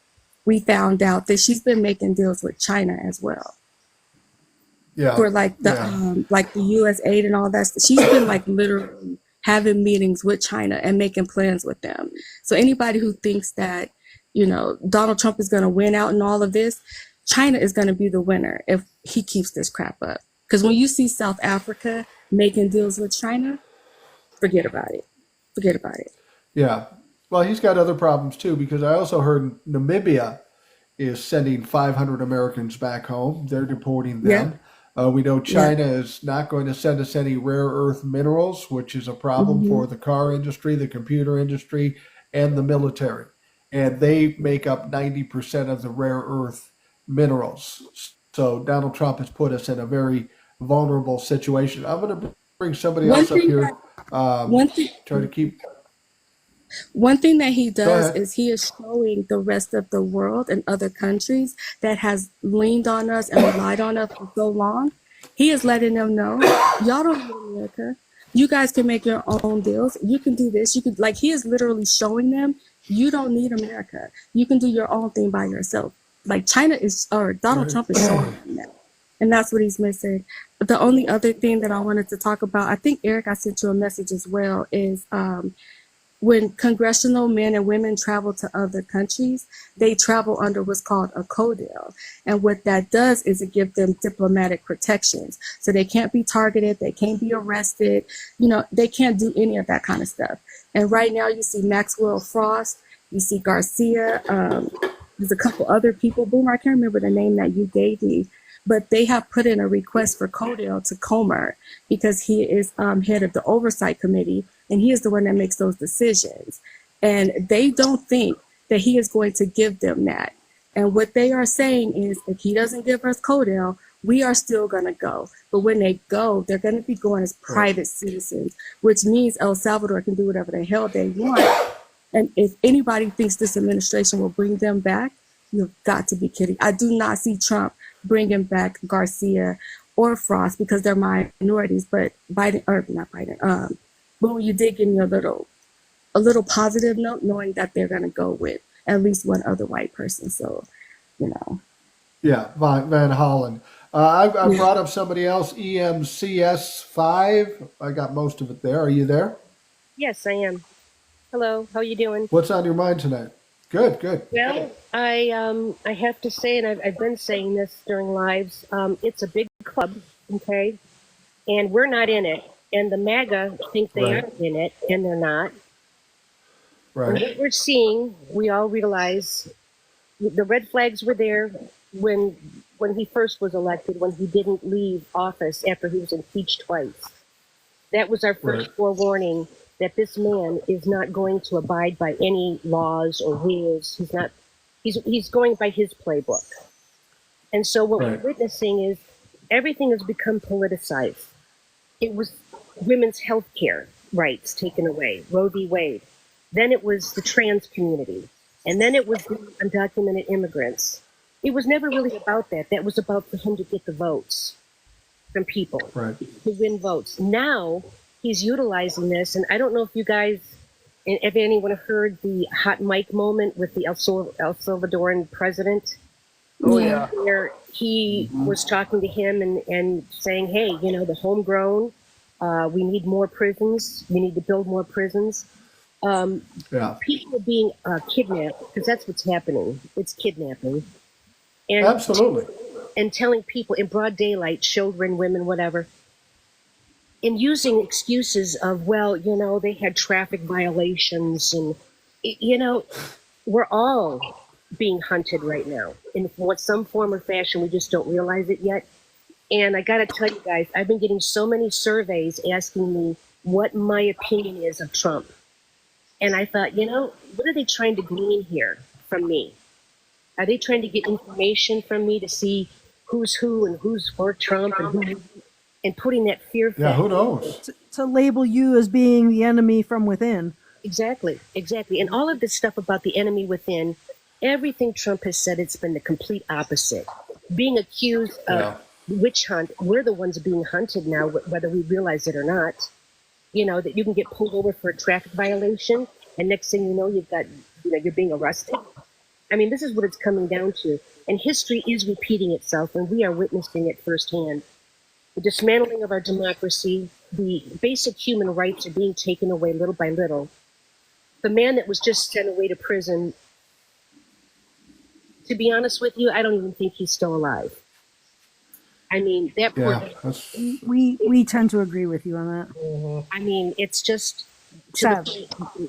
we found out that she's been making deals with China as well. Yeah. For like the US aid and all that. She's been like literally having meetings with China and making plans with them. So anybody who thinks that, you know, Donald Trump is going to win out in all of this, China is going to be the winner if he keeps this crap up. Because when you see South Africa making deals with China, forget about it. Forget about it. Yeah. Well, he's got other problems too, because I also heard Namibia is sending 500 Americans back home. They're deporting them. We know China is not going to send us any rare earth minerals, which is a problem for the car industry, the computer industry, and the military. And they make up 90% of the rare earth minerals. So Donald Trump has put us in a very vulnerable situation. I'm going to bring somebody else up here. Try to keep. One thing that he does is he is showing the rest of the world and other countries that has leaned on us and relied on us for so long. He is letting them know, y'all don't need America. You guys can make your own deals. You can do this. You could like he is literally showing them you don't need America. You can do your own thing by yourself. Like Donald Trump is showing them that. And that's what he's missing. But the only other thing that I wanted to talk about, I think Eric, I sent you a message as well, is when congressional men and women travel to other countries, they travel under what's called a CODEL. And what that does is it gives them diplomatic protections. So they can't be targeted, they can't be arrested, you know, they can't do any of that kind of stuff. And right now you see Maxwell Frost, you see Garcia, there's a couple other people, Boomer, I can't remember the name that you gave me, but they have put in a request for CODEL to Comer because he is head of the oversight committee and he is the one that makes those decisions. And they don't think that he is going to give them that. And what they are saying is if he doesn't give us CODEL, we are still going to go. But when they go, they're going to be going as private citizens, which means El Salvador can do whatever the hell they want. And if anybody thinks this administration will bring them back, you've got to be kidding. I do not see Trump bringing back Garcia or Frost because they're minorities, but but when you did give me a little positive note, knowing that they're going to go with at least one other white person. So, you know. Yeah, Van Hollen. I brought up somebody else, EMCS5. I got most of it there. Are you there? Yes, I am. Hello, how you doing? What's on your mind tonight? Good, good. Well, I have to say, and I've been saying this during lives, it's a big club, okay? And we're not in it. And the MAGA think they are in it, and they're not. Right. And what we're seeing, we all realize the red flags were there when he first was elected, when he didn't leave office after he was impeached twice. That was our first forewarning that this man is not going to abide by any laws or rules. He's going by his playbook. And so what we're witnessing is everything has become politicized. It was women's health care rights taken away, Roe v. Wade. Then it was the trans community. And then it was the undocumented immigrants. It was never really about that. That was about for him to get the votes from people, to win votes. Now he's utilizing this. And I don't know if you guys, if anyone heard the hot mic moment with the El Salvadoran president. Oh, yeah. Where he was talking to him and saying, hey, you know, the homegrown, we need more prisons. We need to build more prisons. People are being kidnapped, because that's what's happening. It's kidnapping. And, absolutely. And telling people in broad daylight, children, women, whatever, and using excuses of, well, you know, they had traffic violations. And, you know, we're all being hunted right now in some form or fashion. We just don't realize it yet. And I got to tell you guys, I've been getting so many surveys asking me what my opinion is of Trump. And I thought, you know, what are they trying to glean here from me? Are they trying to get information from me to see who's who and who's for Trump and putting that fear factor? Yeah, who knows? To label you as being the enemy from within. Exactly. And all of this stuff about the enemy within, everything Trump has said, it's been the complete opposite. Being accused of witch hunt, we're the ones being hunted now, whether we realize it or not. You know, that you can get pulled over for a traffic violation, and next thing you know, you're being arrested. I mean, this is what it's coming down to. And history is repeating itself, and we are witnessing it firsthand. The dismantling of our democracy, the basic human rights are being taken away little by little. The man that was just sent away to prison, to be honest with you, I don't even think he's still alive. I mean, that poor we tend to agree with you on that. I mean, it's just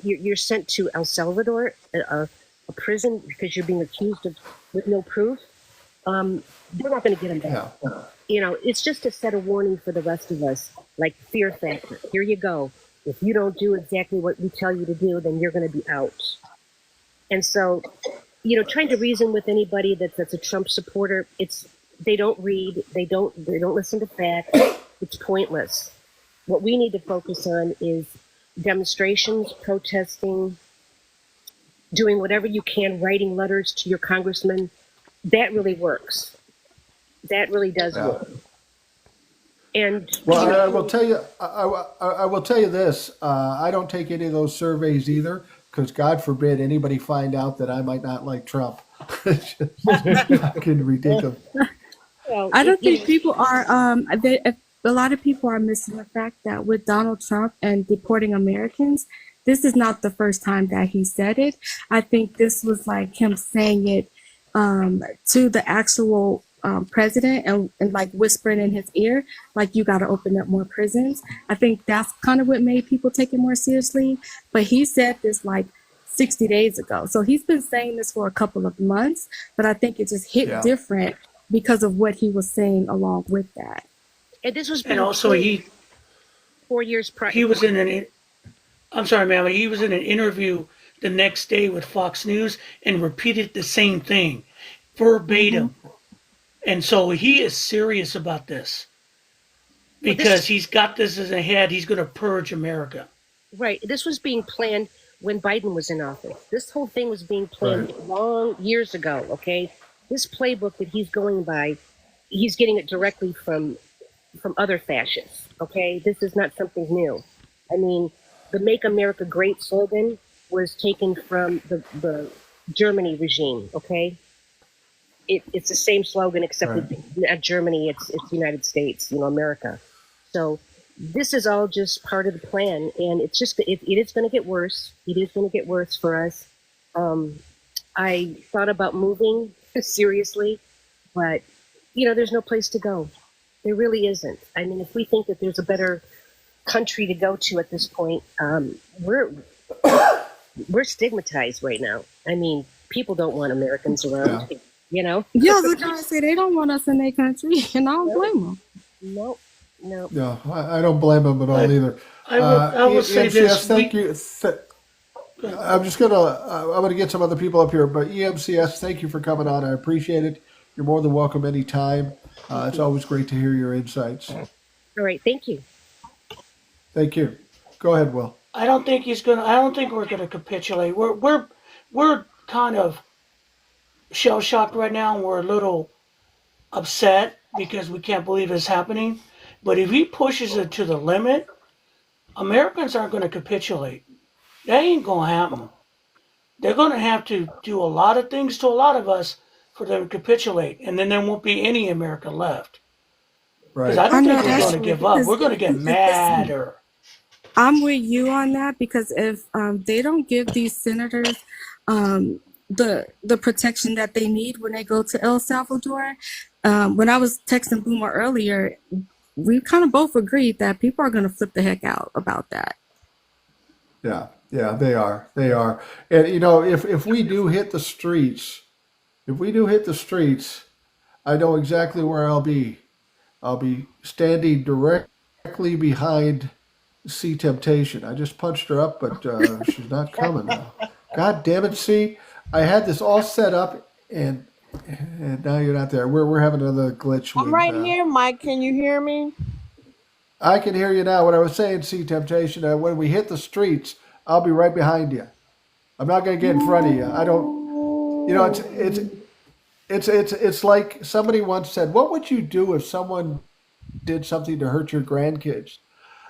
you're sent to El Salvador, a prison, because you're being accused of with no proof. They're not going to get him back. You know, it's just to set a warning for the rest of us, like fear factor. Here you go. If you don't do exactly what we tell you to do, then you're going to be out. And so, you know, trying to reason with anybody that's a Trump supporter, they don't read, they don't listen to facts. It's pointless. What we need to focus on is demonstrations, protesting, doing whatever you can, writing letters to your congressman. That really works. That really does work. And I will tell you, I will tell you this. I don't take any of those surveys either, because God forbid anybody find out that I might not like Trump. It's just fucking ridiculous. I don't think people are. A lot of people are missing the fact that with Donald Trump and deporting Americans, this is not the first time that he said it. I think this was like him saying it to the actual president and like whispering in his ear, like, you got to open up more prisons. I think that's kind of what made people take it more seriously. But he said this like 60 days ago. So he's been saying this for a couple of months, but I think it just hit different because of what he was saying along with that. And this was, and also 4 years prior. He was I'm sorry, ma'am. He was in an interview the next day with Fox News and repeated the same thing, verbatim. And so he is serious about this because he's got this in his head. He's going to purge America. Right. This was being planned when Biden was in office. This whole thing was being planned long years ago. Okay. This playbook that he's going by, he's getting it directly from other fascists. Okay. This is not something new. I mean, the Make America Great slogan was taken from the Germany regime. Okay. It's the same slogan, except it's not Germany, it's the United States, America. So this is all just part of the plan, and it's just it is going to get worse. It is going to get worse for us. I thought about moving seriously, but there's no place to go. There really isn't. I mean, if we think that there's a better country to go to at this point, we're we're stigmatized right now. I mean, people don't want Americans around, you know? Yeah, the guys say they don't want us in their country, and I don't blame them. No, no. No, I don't blame them at all either. I will say EMCS, this. thank you. I'm gonna get some other people up here, but EMCS, thank you for coming on. I appreciate it. You're more than welcome anytime. It's always great to hear your insights. All right, thank you. Thank you. Go ahead, Will. I don't think we're gonna capitulate. We're kind of shell shocked right now, and we're a little upset because we can't believe it's happening. But if he pushes it to the limit, Americans aren't going to capitulate. That ain't going to happen. They're going to have to do a lot of things to a lot of us for them to capitulate, and then there won't be any America left. Because I don't think we're going to give up. We're going to get madder. I'm with you on that, because if they don't give these senators the protection that they need when they go to El Salvador, when I was texting Boomer earlier, we kind of both agreed that people are going to flip the heck out about that. Yeah, they are. And if we do hit the streets, I know exactly where I'll be. I'll be standing directly behind C Temptation. I just punched her up, but she's not coming now. God damn it, C. I had this all set up, and now you're not there. We're having another glitch. I'm right here, Mike. Can you hear me? I can hear you now. What I was saying, C Temptation, when we hit the streets, I'll be right behind you. I'm not going to get in front of you. I don't. It's like somebody once said, "What would you do if someone did something to hurt your grandkids?"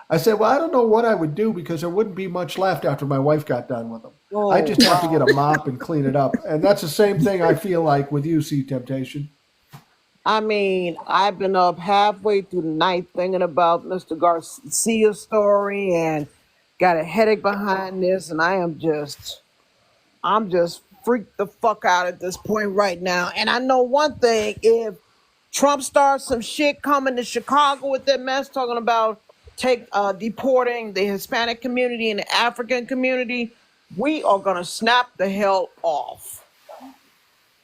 I said, "Well, I don't know what I would do, because there wouldn't be much left after my wife got done with them. I just have to get a mop and clean it up." And that's the same thing I feel like with you, C Temptation. I mean, I've been up halfway through the night thinking about Mr. Garcia's story and got a headache behind this, and I'm just freaked the fuck out at this point right now. And I know one thing: if Trump starts some shit coming to Chicago with that mess talking about deporting the Hispanic community and the African community, we are gonna snap the hell off.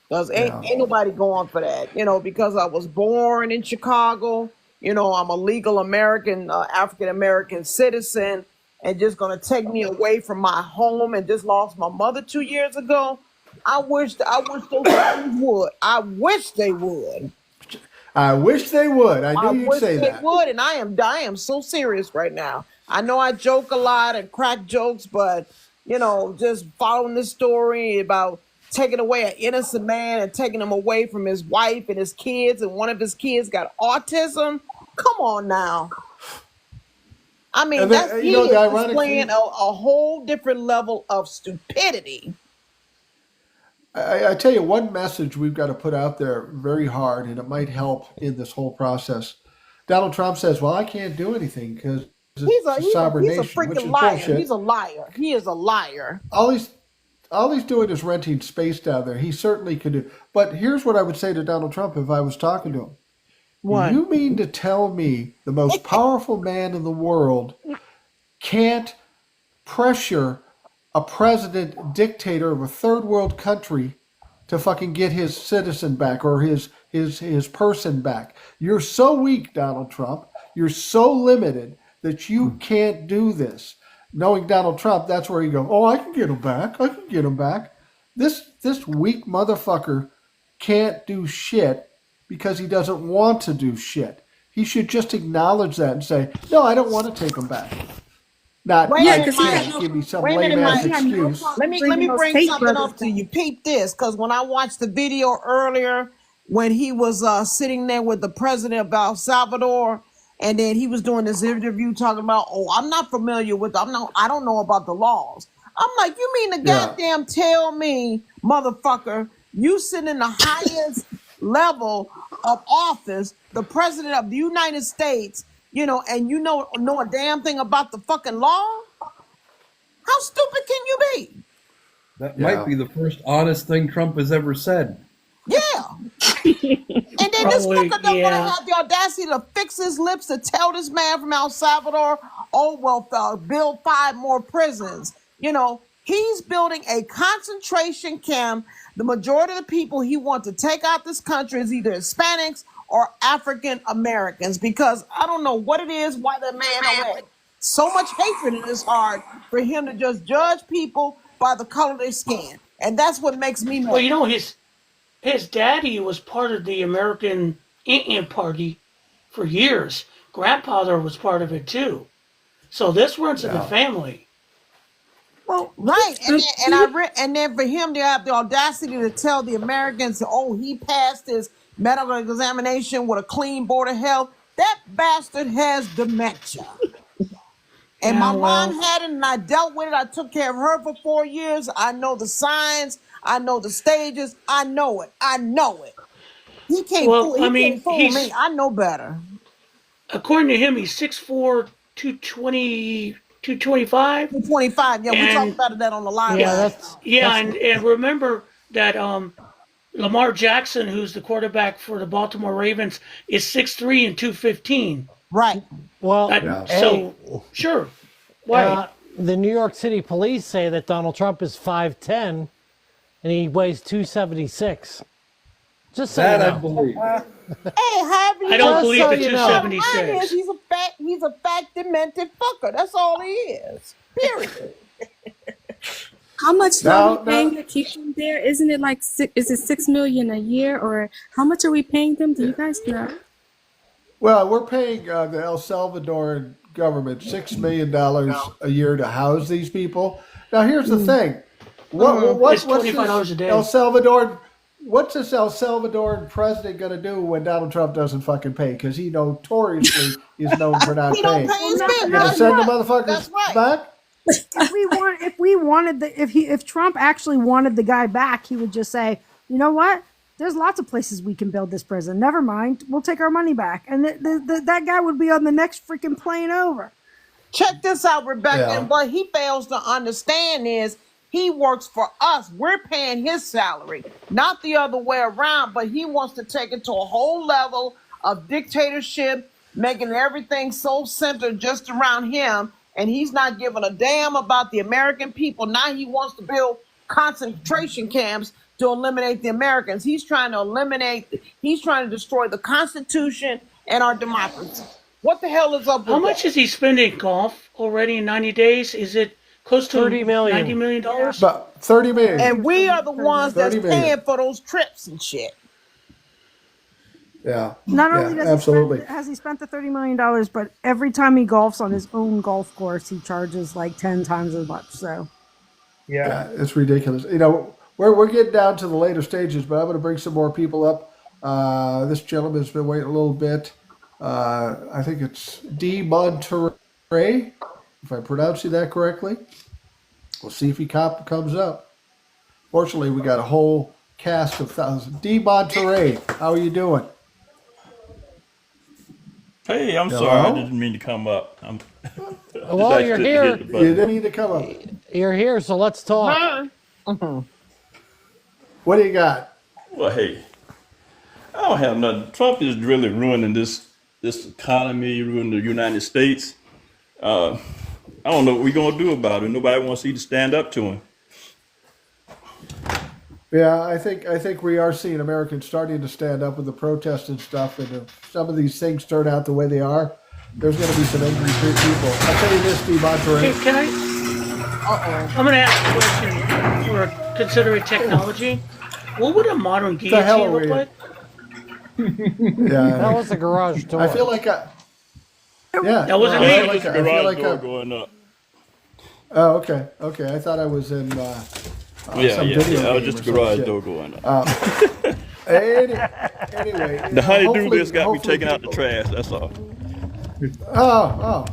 Because ain't nobody going for that, because I was born in Chicago, I'm a legal American, African American citizen, and just gonna take me away from my home, and just lost my mother 2 years ago. I wish those guys would. I wish they would. I wish they would. I knew you'd say that. They would, and I am so serious right now. I know I joke a lot and crack jokes, but just following this story about taking away an innocent man and taking him away from his wife and his kids, and one of his kids got autism. Come on now. I mean, he is displaying a whole different level of stupidity. I tell you, one message we've got to put out there very hard, and it might help in this whole process. Donald Trump says, "Well, I can't do anything because he's a freaking freaking liar. Bullshit. He's a liar. He is a liar." All he's doing is renting space down there. He certainly could do. But here's what I would say to Donald Trump if I was talking to him. What? You mean to tell me the most powerful man in the world can't pressure a president dictator of a third world country to fucking get his citizen back, or his person back? You're so weak, Donald Trump. You're so limited that you can't do this. Knowing Donald Trump, that's where you go, "Oh, I can get him back. I can get him back." This weak motherfucker can't do shit because he doesn't want to do shit. He should just acknowledge that and say, "No, I don't want to take him back." Not give me some lame ass excuse. Let me bring something up to you. Peep this, because when I watched the video earlier when he was sitting there with the president of El Salvador, and then he was doing this interview talking about, "Oh, I'm not familiar with, I don't know about the laws." I'm like, you mean to goddamn tell me, motherfucker, you sit in the highest level of office, the president of the United States, and you know a damn thing about the fucking law? How stupid can you be? That might be the first honest thing Trump has ever said. Yeah. And then this fucker don't want to have the audacity to fix his lips to tell this man from El Salvador, "Oh, well, build 5 more prisons." He's building a concentration camp. The majority of the people he wants to take out this country is either Hispanics or African Americans, because I don't know what it is, why that man has so much hatred in his heart for him to just judge people by the color of their skin. And that's what makes me mad. Well, you know, his daddy was part of the American Indian Party for years. Grandfather was part of it too. So this runs in the family. Well, right, and then for him to have the audacity to tell the Americans, "Oh, he passed his medical examination with a clean board of health." That bastard has dementia. And my mom had it, and I dealt with it. I took care of her for 4 years. I know the signs. I know the stages. I know it. He can't fool me. I know better. According to him, he's 6'4", 220, 225. 225. Yeah, we talked about that on the live. And remember that Lamar Jackson, who's the quarterback for the Baltimore Ravens, is 6'3" and 215. Right. Well, sure. Why? The New York City police say that Donald Trump is 5'10", and he weighs 276. Just so that you I know. believe. I don't believe the 276. He's a fat, demented fucker. That's all he is. Period. How much are we paying to keep them there? Isn't it like is it $6 million a year, or how much are we paying them? Do you guys know? Well, we're paying the El Salvadoran government $6 million a year to house these people. Now, here's the thing: what's $25 a day. What's this El Salvadoran president going to do when Donald Trump doesn't fucking pay? Because he notoriously is known for not paying. He's going to send the motherfuckers back. If Trump actually wanted the guy back, he would just say, you know what? There's lots of places we can build this prison. Never mind. We'll take our money back. And that guy would be on the next freaking plane over. Check this out, Rebecca. And what he fails to understand is he works for us. We're paying his salary, not the other way around. But he wants to take it to a whole level of dictatorship, making everything so centered just around him. And he's not giving a damn about the American people. Now he wants to build concentration camps to eliminate the Americans. He's trying to destroy the Constitution and our democracy. What the hell is up with How much is he spending golf already in 90 days? Is it close to $30 million. $90 million? About $30 million. And we are the ones that's paying for those trips and shit. Yeah. Not only absolutely. has he spent the $30 million, but every time he golfs on his own golf course, he charges like 10 times as much. So, yeah, it's ridiculous. You know, we're getting down to the later stages, but I'm going to bring some more people up. This gentleman's been waiting a little bit. I think it's D. Monterey, if I'm pronouncing that correctly. We'll see if he comes up. Fortunately, we got a whole cast of thousands. D. Monterey, how are you doing? Hey, I'm sorry. I didn't mean to come up. Well, you're here. You didn't need to come up. You're here, so let's talk. What do you got? Well, hey, I don't have nothing. Trump is really ruining this economy, ruining the United States. I don't know what we're going to do about it. Nobody wants to stand up to him. Yeah, I think we are seeing Americans starting to stand up with the protests and stuff. And if some of these things turn out the way they are, there's going to be some angry people. I'll tell you this, Steve Monterey. Hey, can I? I'm going to ask a question. For considering technology, what would a modern guillotine look like? Yeah, that was a garage door. I feel like that wasn't me. It was a garage door going up. Oh, okay. I thought I was in. That was just a garage door going up. Anyway, the honeydew just got me taking out the trash. That's all. Oh.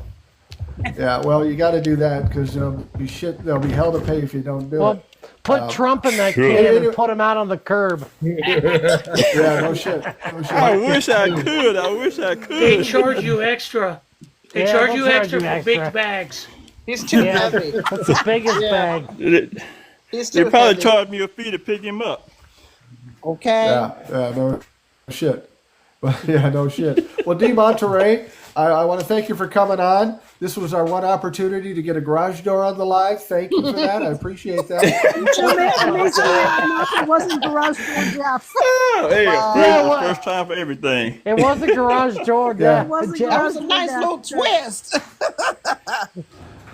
Yeah, well, you got to do that because they'll be hell to pay if you don't do it. Put Trump in that can and put him out on the curb. Yeah, no shit. I wish I could. They charge you extra. They charge you extra for big bags. He's too heavy. That's the biggest bag. They probably charged me a fee to pick him up. Okay. Yeah, no shit. Yeah, no shit. Well, D. Monterey, I want to thank you for coming on. This was our one opportunity to get a garage door on the live. Thank you for that. I appreciate that. It wasn't garage door Jeff. Oh, hey, first time for everything. It was a garage door. Yeah. It was a Jeff. That was a garage nice door little Jeff. twist.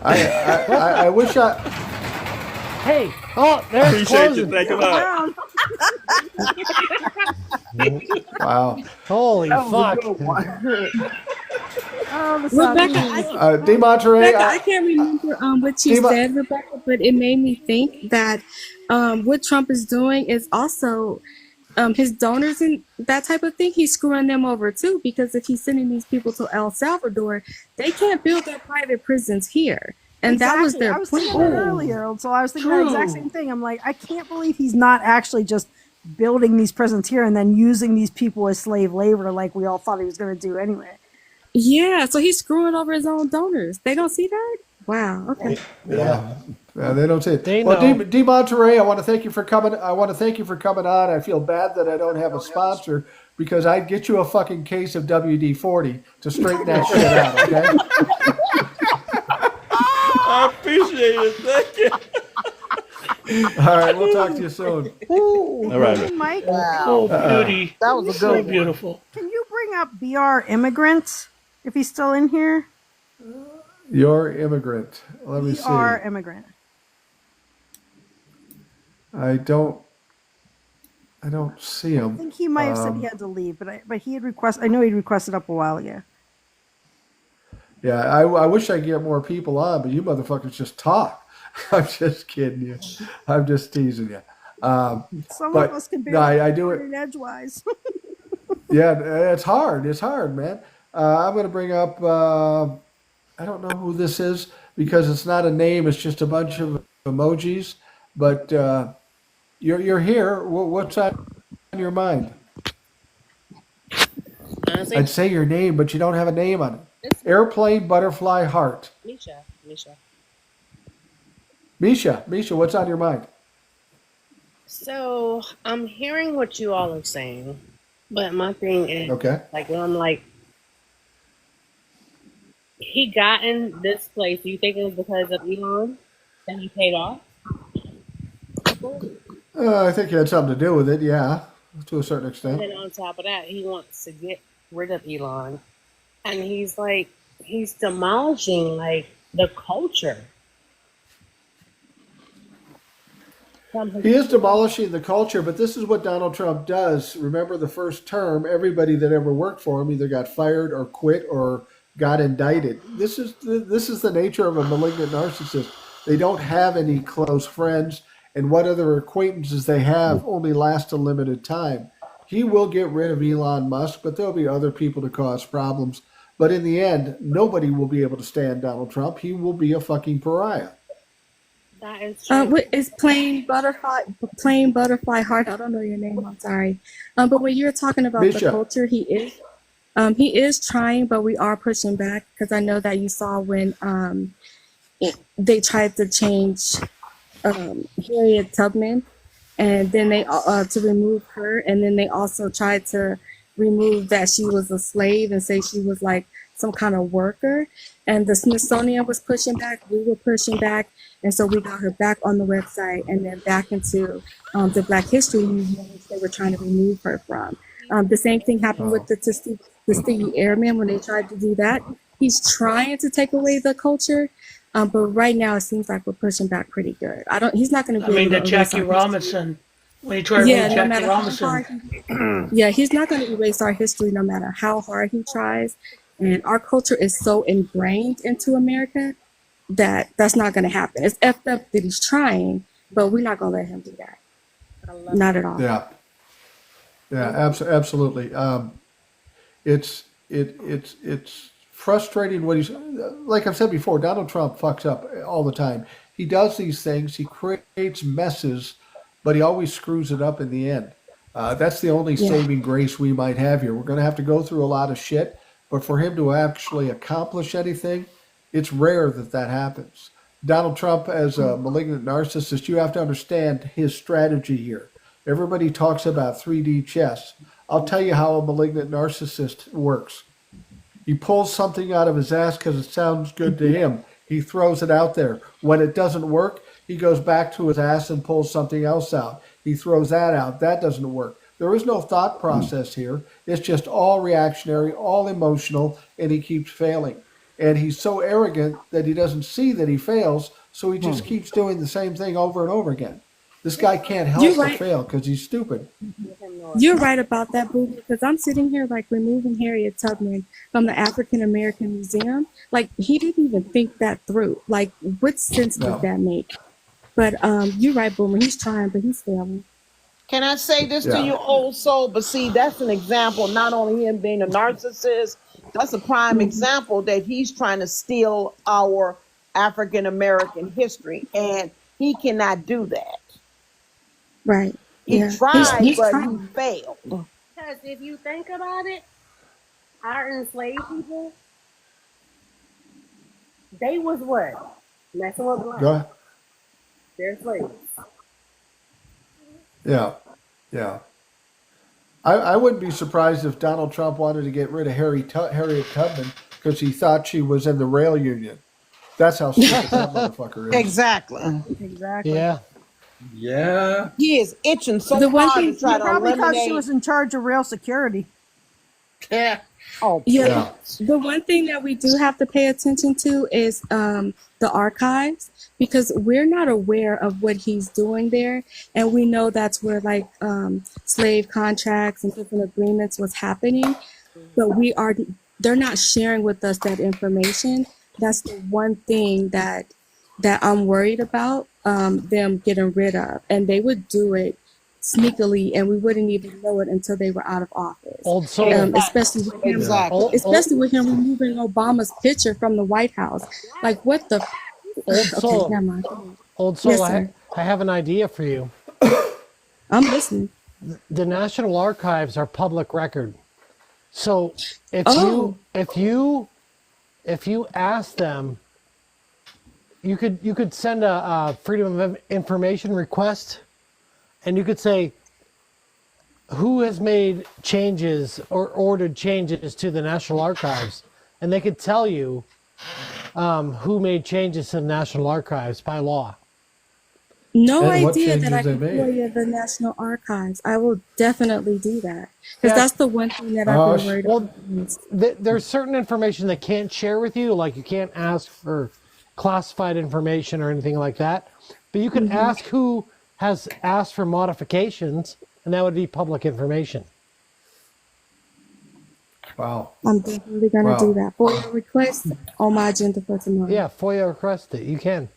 I wish I. Hey, oh, there's Appreciate closing. you thinking about it. Wow. Holy fuck. Oh, the Rebecca, DeMonterey. I can't remember what you said, Rebecca, but it made me think that what Trump is doing is also his donors and that type of thing. He's screwing them over too, because if he's sending these people to El Salvador, they can't build their private prisons here. And that was their I was thinking that earlier, so I was thinking the exact same thing. I'm like, I can't believe he's not actually just building these prisons here and then using these people as slave labor like we all thought he was going to do anyway. Yeah, so he's screwing over his own donors. They don't see that? Wow, okay. Yeah, they don't say it. They Well, know. DeMonterey, I want to thank you for coming. I want to thank you for coming on. I feel bad that I don't have a sponsor because I'd get you a fucking case of WD-40 to straighten that shit out. Okay. I appreciate it. Thank you. All right, we'll talk to you soon. All right. Mike, Oh, beauty. That was a So good one. beautiful. can you bring up BR Immigrant if he's still in here? Your immigrant. Let me see. BR Immigrant. I don't see I him. think he might have said he had to leave, but he had requested. I know he'd requested up a while ago. Yeah, I wish I could get more people on, but you motherfuckers just talk. I'm just kidding you. I'm just teasing you. Some But, of us can no, barely I do put it. it edgewise. Yeah, it's hard. It's hard, man. I'm going to bring up, I don't know who this is because it's not a name. It's just a bunch of emojis. But you're here. What's on your mind? I'd say your name, but you don't have a name on it. Airplane, butterfly, heart. Misha, what's on your mind? So I'm hearing what you all are saying, but my thing is, Okay. like, when I'm like, he got in this place. Do you think it was because of Elon that he paid off? I think it had something to do with it, yeah, to a certain And extent. then on top of that, he wants to get rid of Elon, and he's demolishing like the culture. He is demolishing the culture, but this is what Donald Trump does. Remember the first term, everybody that ever worked for him either got fired or quit or got indicted. This is the nature of a malignant narcissist. They don't have any close friends, and what other acquaintances they have only last a limited time. He will get rid of Elon Musk, but there'll be other people to cause problems. But in the end, nobody will be able to stand Donald Trump. He will be a fucking pariah. That is true. What is plain butterfly heart? I don't know your name. I'm sorry. But when you're talking about Misha. the culture, he is trying, but we are pushing back because I know that you saw when they tried to change Harriet Tubman, and then they to remove her, and then they also tried to remove that she was a slave and say she was like some kind of worker. And the Smithsonian was pushing back, we were pushing back, and so we got her back on the website and then back into the Black History Museum, which they were trying to remove her from. The same thing happened with the Tuskegee Airmen when they tried to do that. He's trying to take away the culture, but right now it seems like we're pushing back pretty good. He's not going to I be mean, able the to erase Jackie our history. Robinson, when he tried to Yeah, remove no Jackie matter how hard Robinson. yeah, he's not going to erase our history no matter how hard he tries. And our culture is so ingrained into America that that's not going to happen. It's effed up that he's trying, but we're not going to let him do that. Not at all. Yeah, absolutely. It's frustrating what he's, like I've said before, Donald Trump fucks up all the time. He does these things, he creates messes, but he always screws it up in the end. That's the only saving grace we might have here. We're going to have to go through a lot of shit, but for him to actually accomplish anything, it's rare that happens. Donald Trump, as a malignant narcissist, you have to understand his strategy here. Everybody talks about 3D chess. I'll tell you how a malignant narcissist works. He pulls something out of his ass because it sounds good to him. He throws it out there. When it doesn't work, he goes back to his ass and pulls something else out. He throws that out. That doesn't work. There is no thought process here. It's just all reactionary, all emotional, and he keeps failing. And he's so arrogant that he doesn't see that he fails, so he just keeps doing the same thing over and over again. This guy can't help You're but right. fail because he's stupid. You're right about that, Boo, because I'm sitting here like removing Harriet Tubman from the African American Museum. Like, he didn't even think that through. Like, what sense No. does that make? But you're right, Boomer. He's trying, but he's failing. Can I say this to Yeah. you, old soul? But see, that's an example, not only him being a narcissist, that's a prime example that he's trying to steal our African American history. And he cannot do that. Right. He Yeah. tried, He's but trying. he failed. Because if you think about it, our enslaved people, they was what? Messing with black. Go ahead. They're slaves. Yeah, yeah. I wouldn't be surprised if Donald Trump wanted to get rid of Harriet Tubman because he thought she was in the rail union. That's how stupid that motherfucker is. Exactly. Exactly. Yeah. Yeah. He is itching so The one hard thing- to try to Probably because she eliminate. was in charge of rail security. Yeah. Oh, Yeah. The one thing that we do have to pay attention to is the archives, because we're not aware of what he's doing there, and we know that's where like slave contracts and different agreements was happening, but they're not sharing with us that information. That's the one thing that I'm worried about them getting rid of, and they would do it sneakily, and we wouldn't even know it until they were out of office. Old soul. Especially with him, especially with him removing Obama's picture from the White House. Like, what the? Old Okay, soul. never mind. Old soul. Yes, I sir. have an idea for you. I'm listening. The National Archives are public record. So if you ask them, you could send a Freedom of Information request, and you could say, who has made changes or ordered changes to the National Archives, and they could tell you who made changes to the National Archives by law. No And what idea that I changes they can made. FOIA the National Archives. I will definitely do that, because Yeah. that's the one thing that I've been worried Well, about. there's certain information they can't share with you, like you can't ask for classified information or anything like that. But you can ask who has asked for modifications, and that would be public information. Wow. I'm definitely going to Wow. do that. FOIA request on my agenda for tomorrow. Yeah, FOIA request it. You can.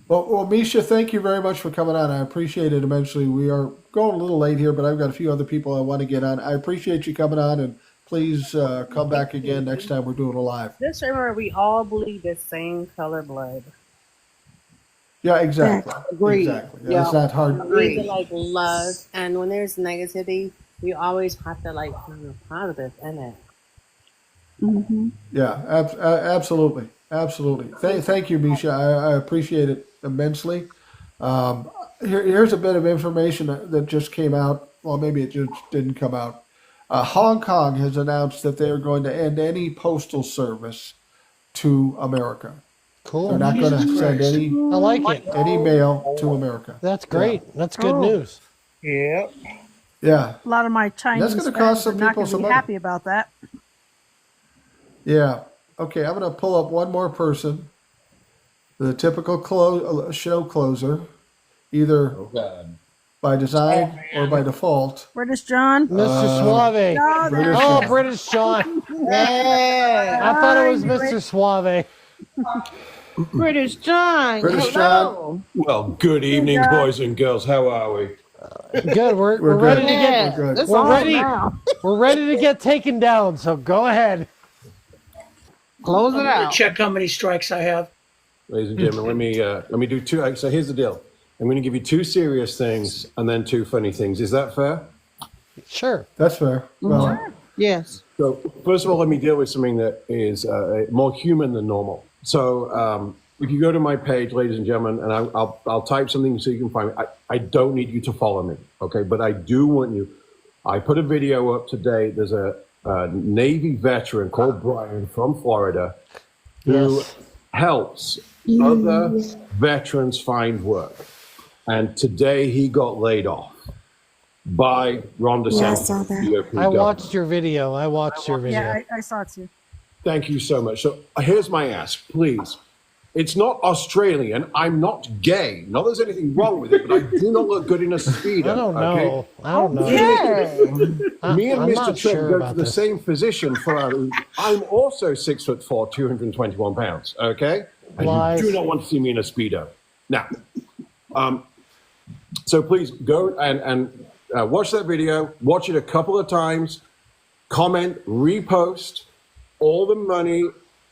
Well, Misha, thank you very much for coming on. I appreciate it immensely. We are going a little late here, but I've got a few other people I want to get on. I appreciate you coming on, and please come back again next time we're doing a live. Just remember, we all bleed the same color blood. Yeah, exactly. Agreed. Exactly. Yeah. It's not hard. We need to like love, and when there's negativity, we always have to like find the positive in it. Mm-hmm. Yeah, absolutely. Absolutely. Thank you, Misha. I appreciate it immensely. Here's a bit of information that just came out. Well, maybe it just didn't come out. Hong Kong has announced that they are going to end any postal service to America. Cool. They're not going to send I like it. any mail to America. That's great. That's good Oh. news. Yeah. Yeah. A lot of my Chinese gonna friends cost are some not people going to some be money. happy about that. Yeah. Okay, I'm going to pull up one more person. The typical show closer, either Oh God. by design or by default. British John. Mr. Suave. No, British Oh, John. British John. Yeah. I thought it was Mr. Suave. British John. British Hello. Well, good evening, John. boys and girls. How are we? Good. We're We're ready good. to Yeah. get We're good. It's We're on ready. now. we're ready to get taken down. So go ahead. Close it I'm gonna out. check how many strikes I have. Ladies and gentlemen, let me do two. So here's the deal. I'm going to give you two serious things and then two funny things. Is that fair? Sure. That's fair. Well, Yes. So first of all, let me deal with something that is more human than normal. So if you go to my page, ladies and gentlemen, and I'll type something so you can find me. I don't need you to follow me, okay? But I do want you. I put a video up today. There's a Navy veteran called Brian from Florida who Yes. helps other veterans find work. And today he got laid off by Ron Yeah, I DeSantis. saw that. GOP I government. watched your video. I watched your video. Yeah, I saw it too. Thank you so much. So here's my ask, please. It's not Australian. I'm not gay. Not that there's anything wrong with it, but I do not look good in a speedo. I don't know. Okay? I don't know. Me and I'm Mr. not Trump sure go about to the this. same physician for I'm also 6'4", 221 pounds. Okay, and Lies. you do not want to see me in a speedo. Now, so please go and watch that video. Watch it a couple of times. Comment, repost. All the money,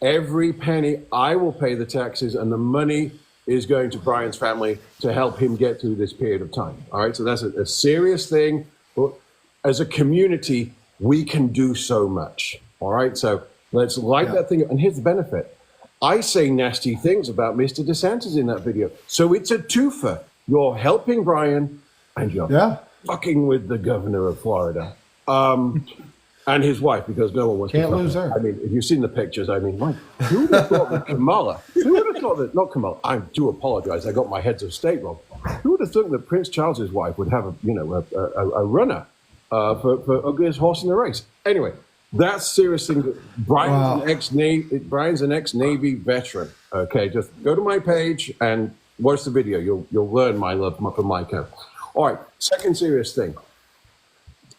every penny, I will pay the taxes, and the money is going to Brian's family to help him get through this period of time. All right, so that's a serious thing. But as a community, we can do so much. All right, so let's light that thing up. And here's the benefit. I say nasty things about Mr. DeSantis in that video. So it's a twofer. You're helping Brian, and you're fucking with the governor of Florida. And his wife, because no one wants Can't to lose her. I mean, if you've seen the pictures, I mean, like, who would have thought that Kamala, who would have thought that, not Kamala, I do apologize, I got my heads of state wrong. Who would have thought that Prince Charles's wife would have a runner for ugliest horse in the race? Anyway, that's serious thing. Brian's an ex-Navy veteran. Okay, just go to my page and watch the video. You'll learn my love for Micah. All right, second serious thing.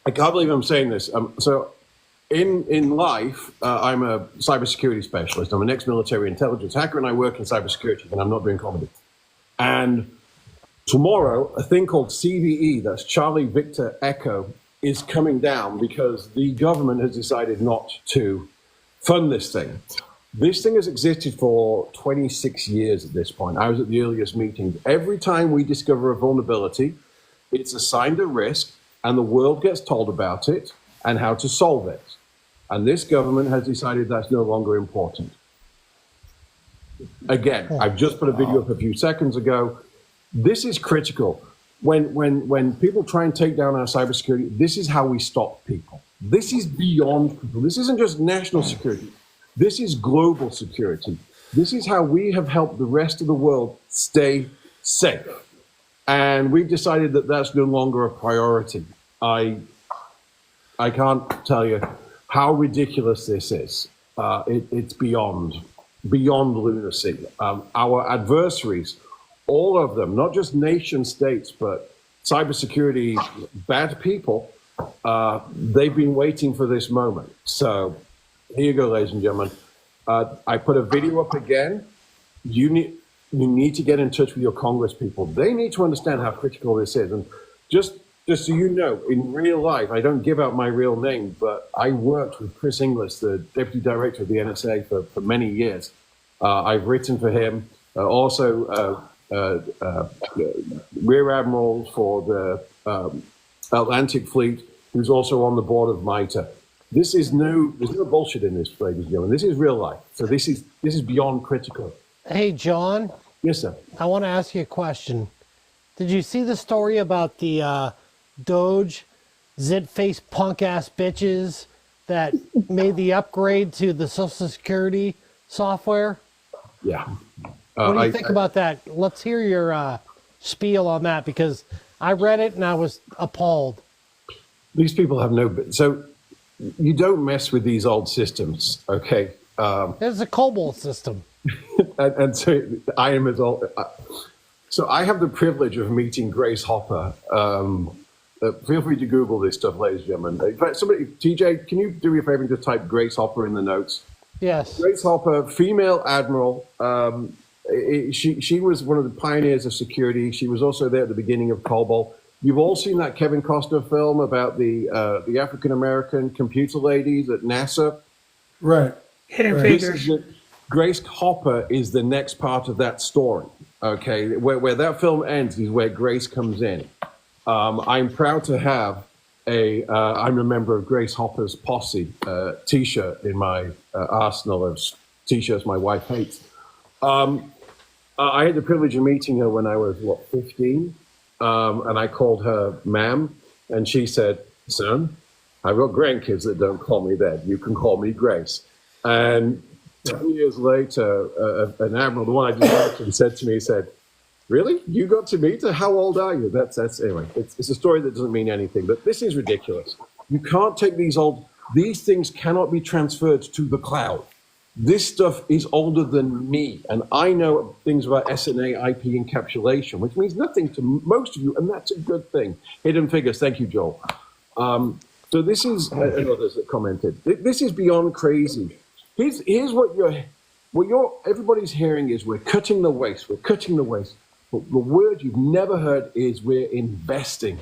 I can't believe I'm saying this. So in life, I'm a cybersecurity specialist. I'm an ex-military intelligence hacker, and I work in cybersecurity, and I'm not doing comedy. And tomorrow, a thing called CVE, that's Charlie Victor Echo, is coming down because the government has decided not to fund this thing. This thing has existed for 26 years at this point. I was at the earliest meeting. Every time we discover a vulnerability, it's assigned a risk, and the world gets told about it and how to solve it. And this government has decided that's no longer important. Again, I've just put a video up a few seconds ago. This is critical. When people try and take down our cybersecurity, this is how we stop people. This is beyond people. This isn't just national security. This is global security. This is how we have helped the rest of the world stay safe. And we've decided that that's no longer a priority. I can't tell you how ridiculous this is. It's beyond lunacy. Our adversaries, all of them, not just nation states, but cybersecurity bad people, they've been waiting for this moment. So here you go, ladies and gentlemen. I put a video up again. You need to get in touch with your Congress people. They need to understand how critical this is. And just so you know, in real life, I don't give out my real name, but I worked with Chris Inglis, the deputy director of the NSA, for many years. I've written for him. Also, Rear Admiral for the Atlantic Fleet, who's also on the board of MITRE. There's no bullshit in this, ladies and gentlemen. This is real life. So this is beyond critical. Hey, John. Yes, sir. I want to ask you a question. Did you see the story about the Doge zit-face punk-ass bitches that made the upgrade to the Social Security software? Yeah. What do you think about that? Let's hear your spiel on that, because I read it and I was appalled. These people have so you don't mess with these old systems, okay? It's a COBOL system. and so I am as old. So I have the privilege of meeting Grace Hopper. Feel free to Google this stuff, ladies and gentlemen. In fact, TJ, can you do me a favor and just type Grace Hopper in the notes? Yes. Grace Hopper, female admiral. She was one of the pioneers of security. She was also there at the beginning of COBOL. You've all seen that Kevin Costner film about the African-American computer ladies at NASA. Right. Hidden Figures. Grace Hopper is the next part of that story. Okay, where that film ends is where Grace comes in. I'm proud to have I'm a member of Grace Hopper's posse T-shirt in my arsenal of T-shirts my wife hates. I had the privilege of meeting her when I was 15, and I called her ma'am, and she said, "Son, I've got grandkids that don't call me that. You can call me Grace. And 10 years later, an admiral, the one I just mentioned, said to me, he said, really? You got to meet her? How old are you? That's anyway, it's a story that doesn't mean anything, but this is ridiculous. You can't take these things cannot be transferred to the cloud. This stuff is older than me, and I know things about SNA IP encapsulation, which means nothing to most of you, and that's a good thing. Hidden figures, thank you, Joel. So this is, and others that commented, this is beyond crazy. Here's what everybody's hearing is we're cutting the waste, But the word you've never heard is we're investing.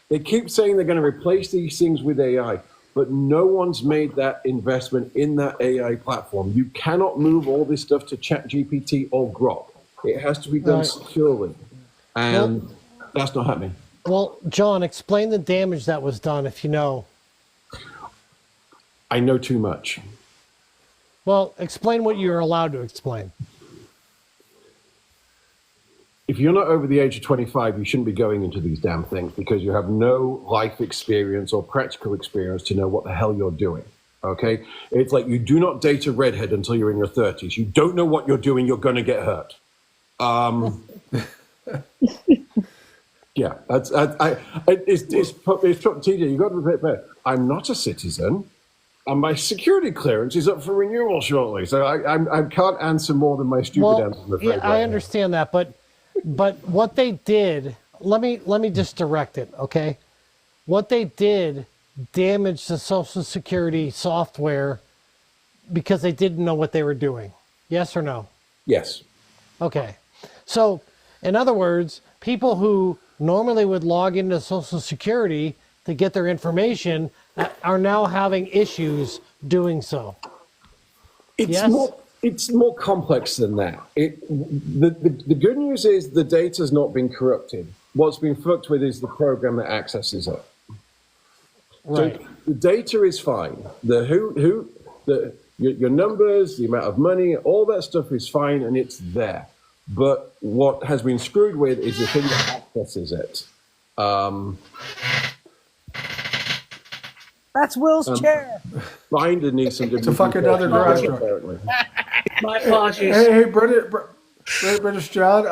They keep saying they're going to replace these things with AI, but no one's made that investment in that AI platform. You cannot move all this stuff to ChatGPT or Grok. It has to be done securely, and that's not happening. Well, John, explain the damage that was done if you know. I know too much. Well, explain what you're allowed to explain. If you're not over the age of 25, you shouldn't be going into these damn things because you have no life experience or practical experience to know what the hell you're doing. Okay? It's like you do not date a redhead until you're in your 30s. You don't know what you're doing, you're going to get hurt. Yeah, it's TJ, you got to be better. I'm not a citizen, and my security clearance is up for renewal shortly. So I can't answer more than my stupid answer. I'm afraid, I understand that, but what they did, let me just direct it, okay? What they did damaged the Social Security software because they didn't know what they were doing. Yes or no? Yes. Okay. So, in other words, people who normally would log into Social Security to get their information are now having issues doing so. It's more complex than that. The good news is the data's not been corrupted. What's been fucked with is the program that accesses it. Right. So the data is fine. Your numbers, the amount of money, all that stuff is fine and it's there. But what has been screwed with is the thing that accesses it. That's Will's chair. Binder needs some. It's a fucking other garage door. My apologies. Hey, British John,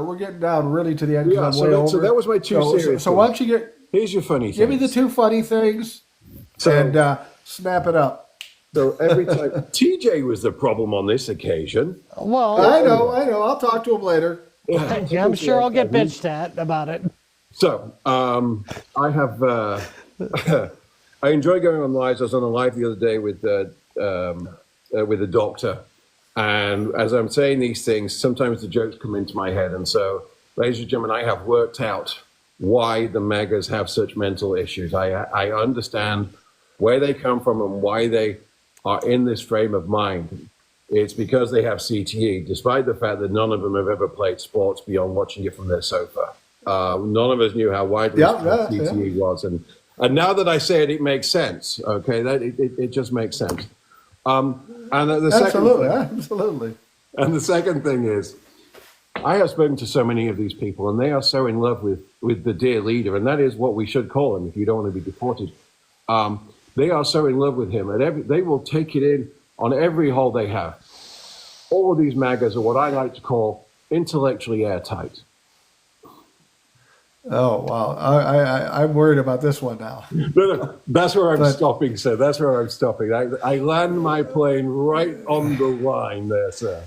we're getting down really to the end. Yeah, so that was my two series. So why don't you here's your funny give me the two funny things and snap it up. So every time TJ was the problem on this occasion. Well, I know. I'll talk to him later. Yeah, I'm sure I'll get bitched at about it. So I have. I enjoy going on lives. I was on a live the other day with a doctor, and as I'm saying these things, sometimes the jokes come into my head. And so, ladies and gentlemen, I have worked out why the MAGAs have such mental issues. I understand where they come from and why they are in this frame of mind. It's because they have CTE, despite the fact that none of them have ever played sports beyond watching it from their sofa. None of us knew how widely CTE was. And now that I say it, it makes sense. Okay, it just makes sense. And absolutely. And the second thing is, I have spoken to so many of these people, and they are so in love with the dear leader, and that is what we should call him if you don't want to be deported. They are so in love with him, and they will take it in on every hole they have. All of these MAGAs are what I like to call intellectually airtight. Oh, wow. I'm worried about this one now. No, that's where I'm stopping, sir. That's where I'm stopping. I land my plane right on the line there, sir.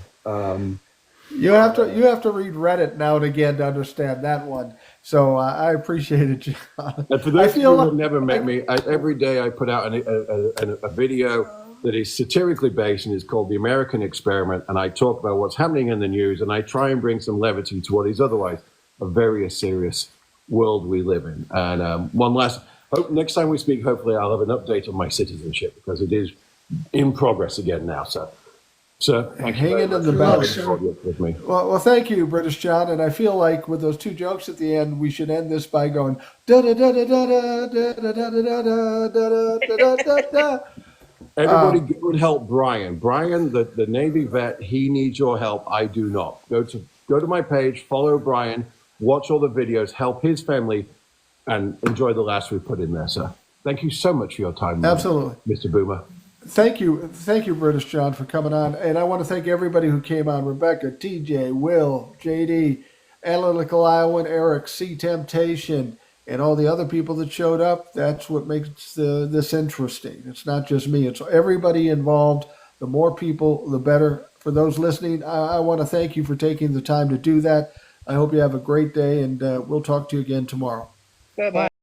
You have to read Reddit now and again to understand that one. So I appreciate it, John. And for those of you who have never met me, every day I put out a video that is satirically based and is called The American Experiment, and I talk about what's happening in the news, and I try and bring some levity to what is otherwise a very serious world we live in. And hope next time we speak, hopefully I'll have an update on my citizenship, because it is in progress again now. So hang in the balance. With me. Well, thank you, British John. And I feel like with those two jokes at the end, we should end this by going da da da da da da da da da da da da da da. Everybody go and help Brian. Brian, the Navy vet, he needs your help. I do not. Go to my page, follow Brian, watch all the videos, help his family, and enjoy the laughs we put in there, sir. Thank you so much for your time, Absolutely. Mr. Boomer. Thank you, British John, for coming on. And I want to thank everybody who came on: Rebecca, TJ, Will, JD, Analytical Iowan, Eric, C Temptation, and all the other people that showed up. That's what makes this interesting. It's not just me; it's everybody involved. The more people, the better. For those listening, I want to thank you for taking the time to do that. I hope you have a great day, and we'll talk to you again tomorrow. Bye-bye.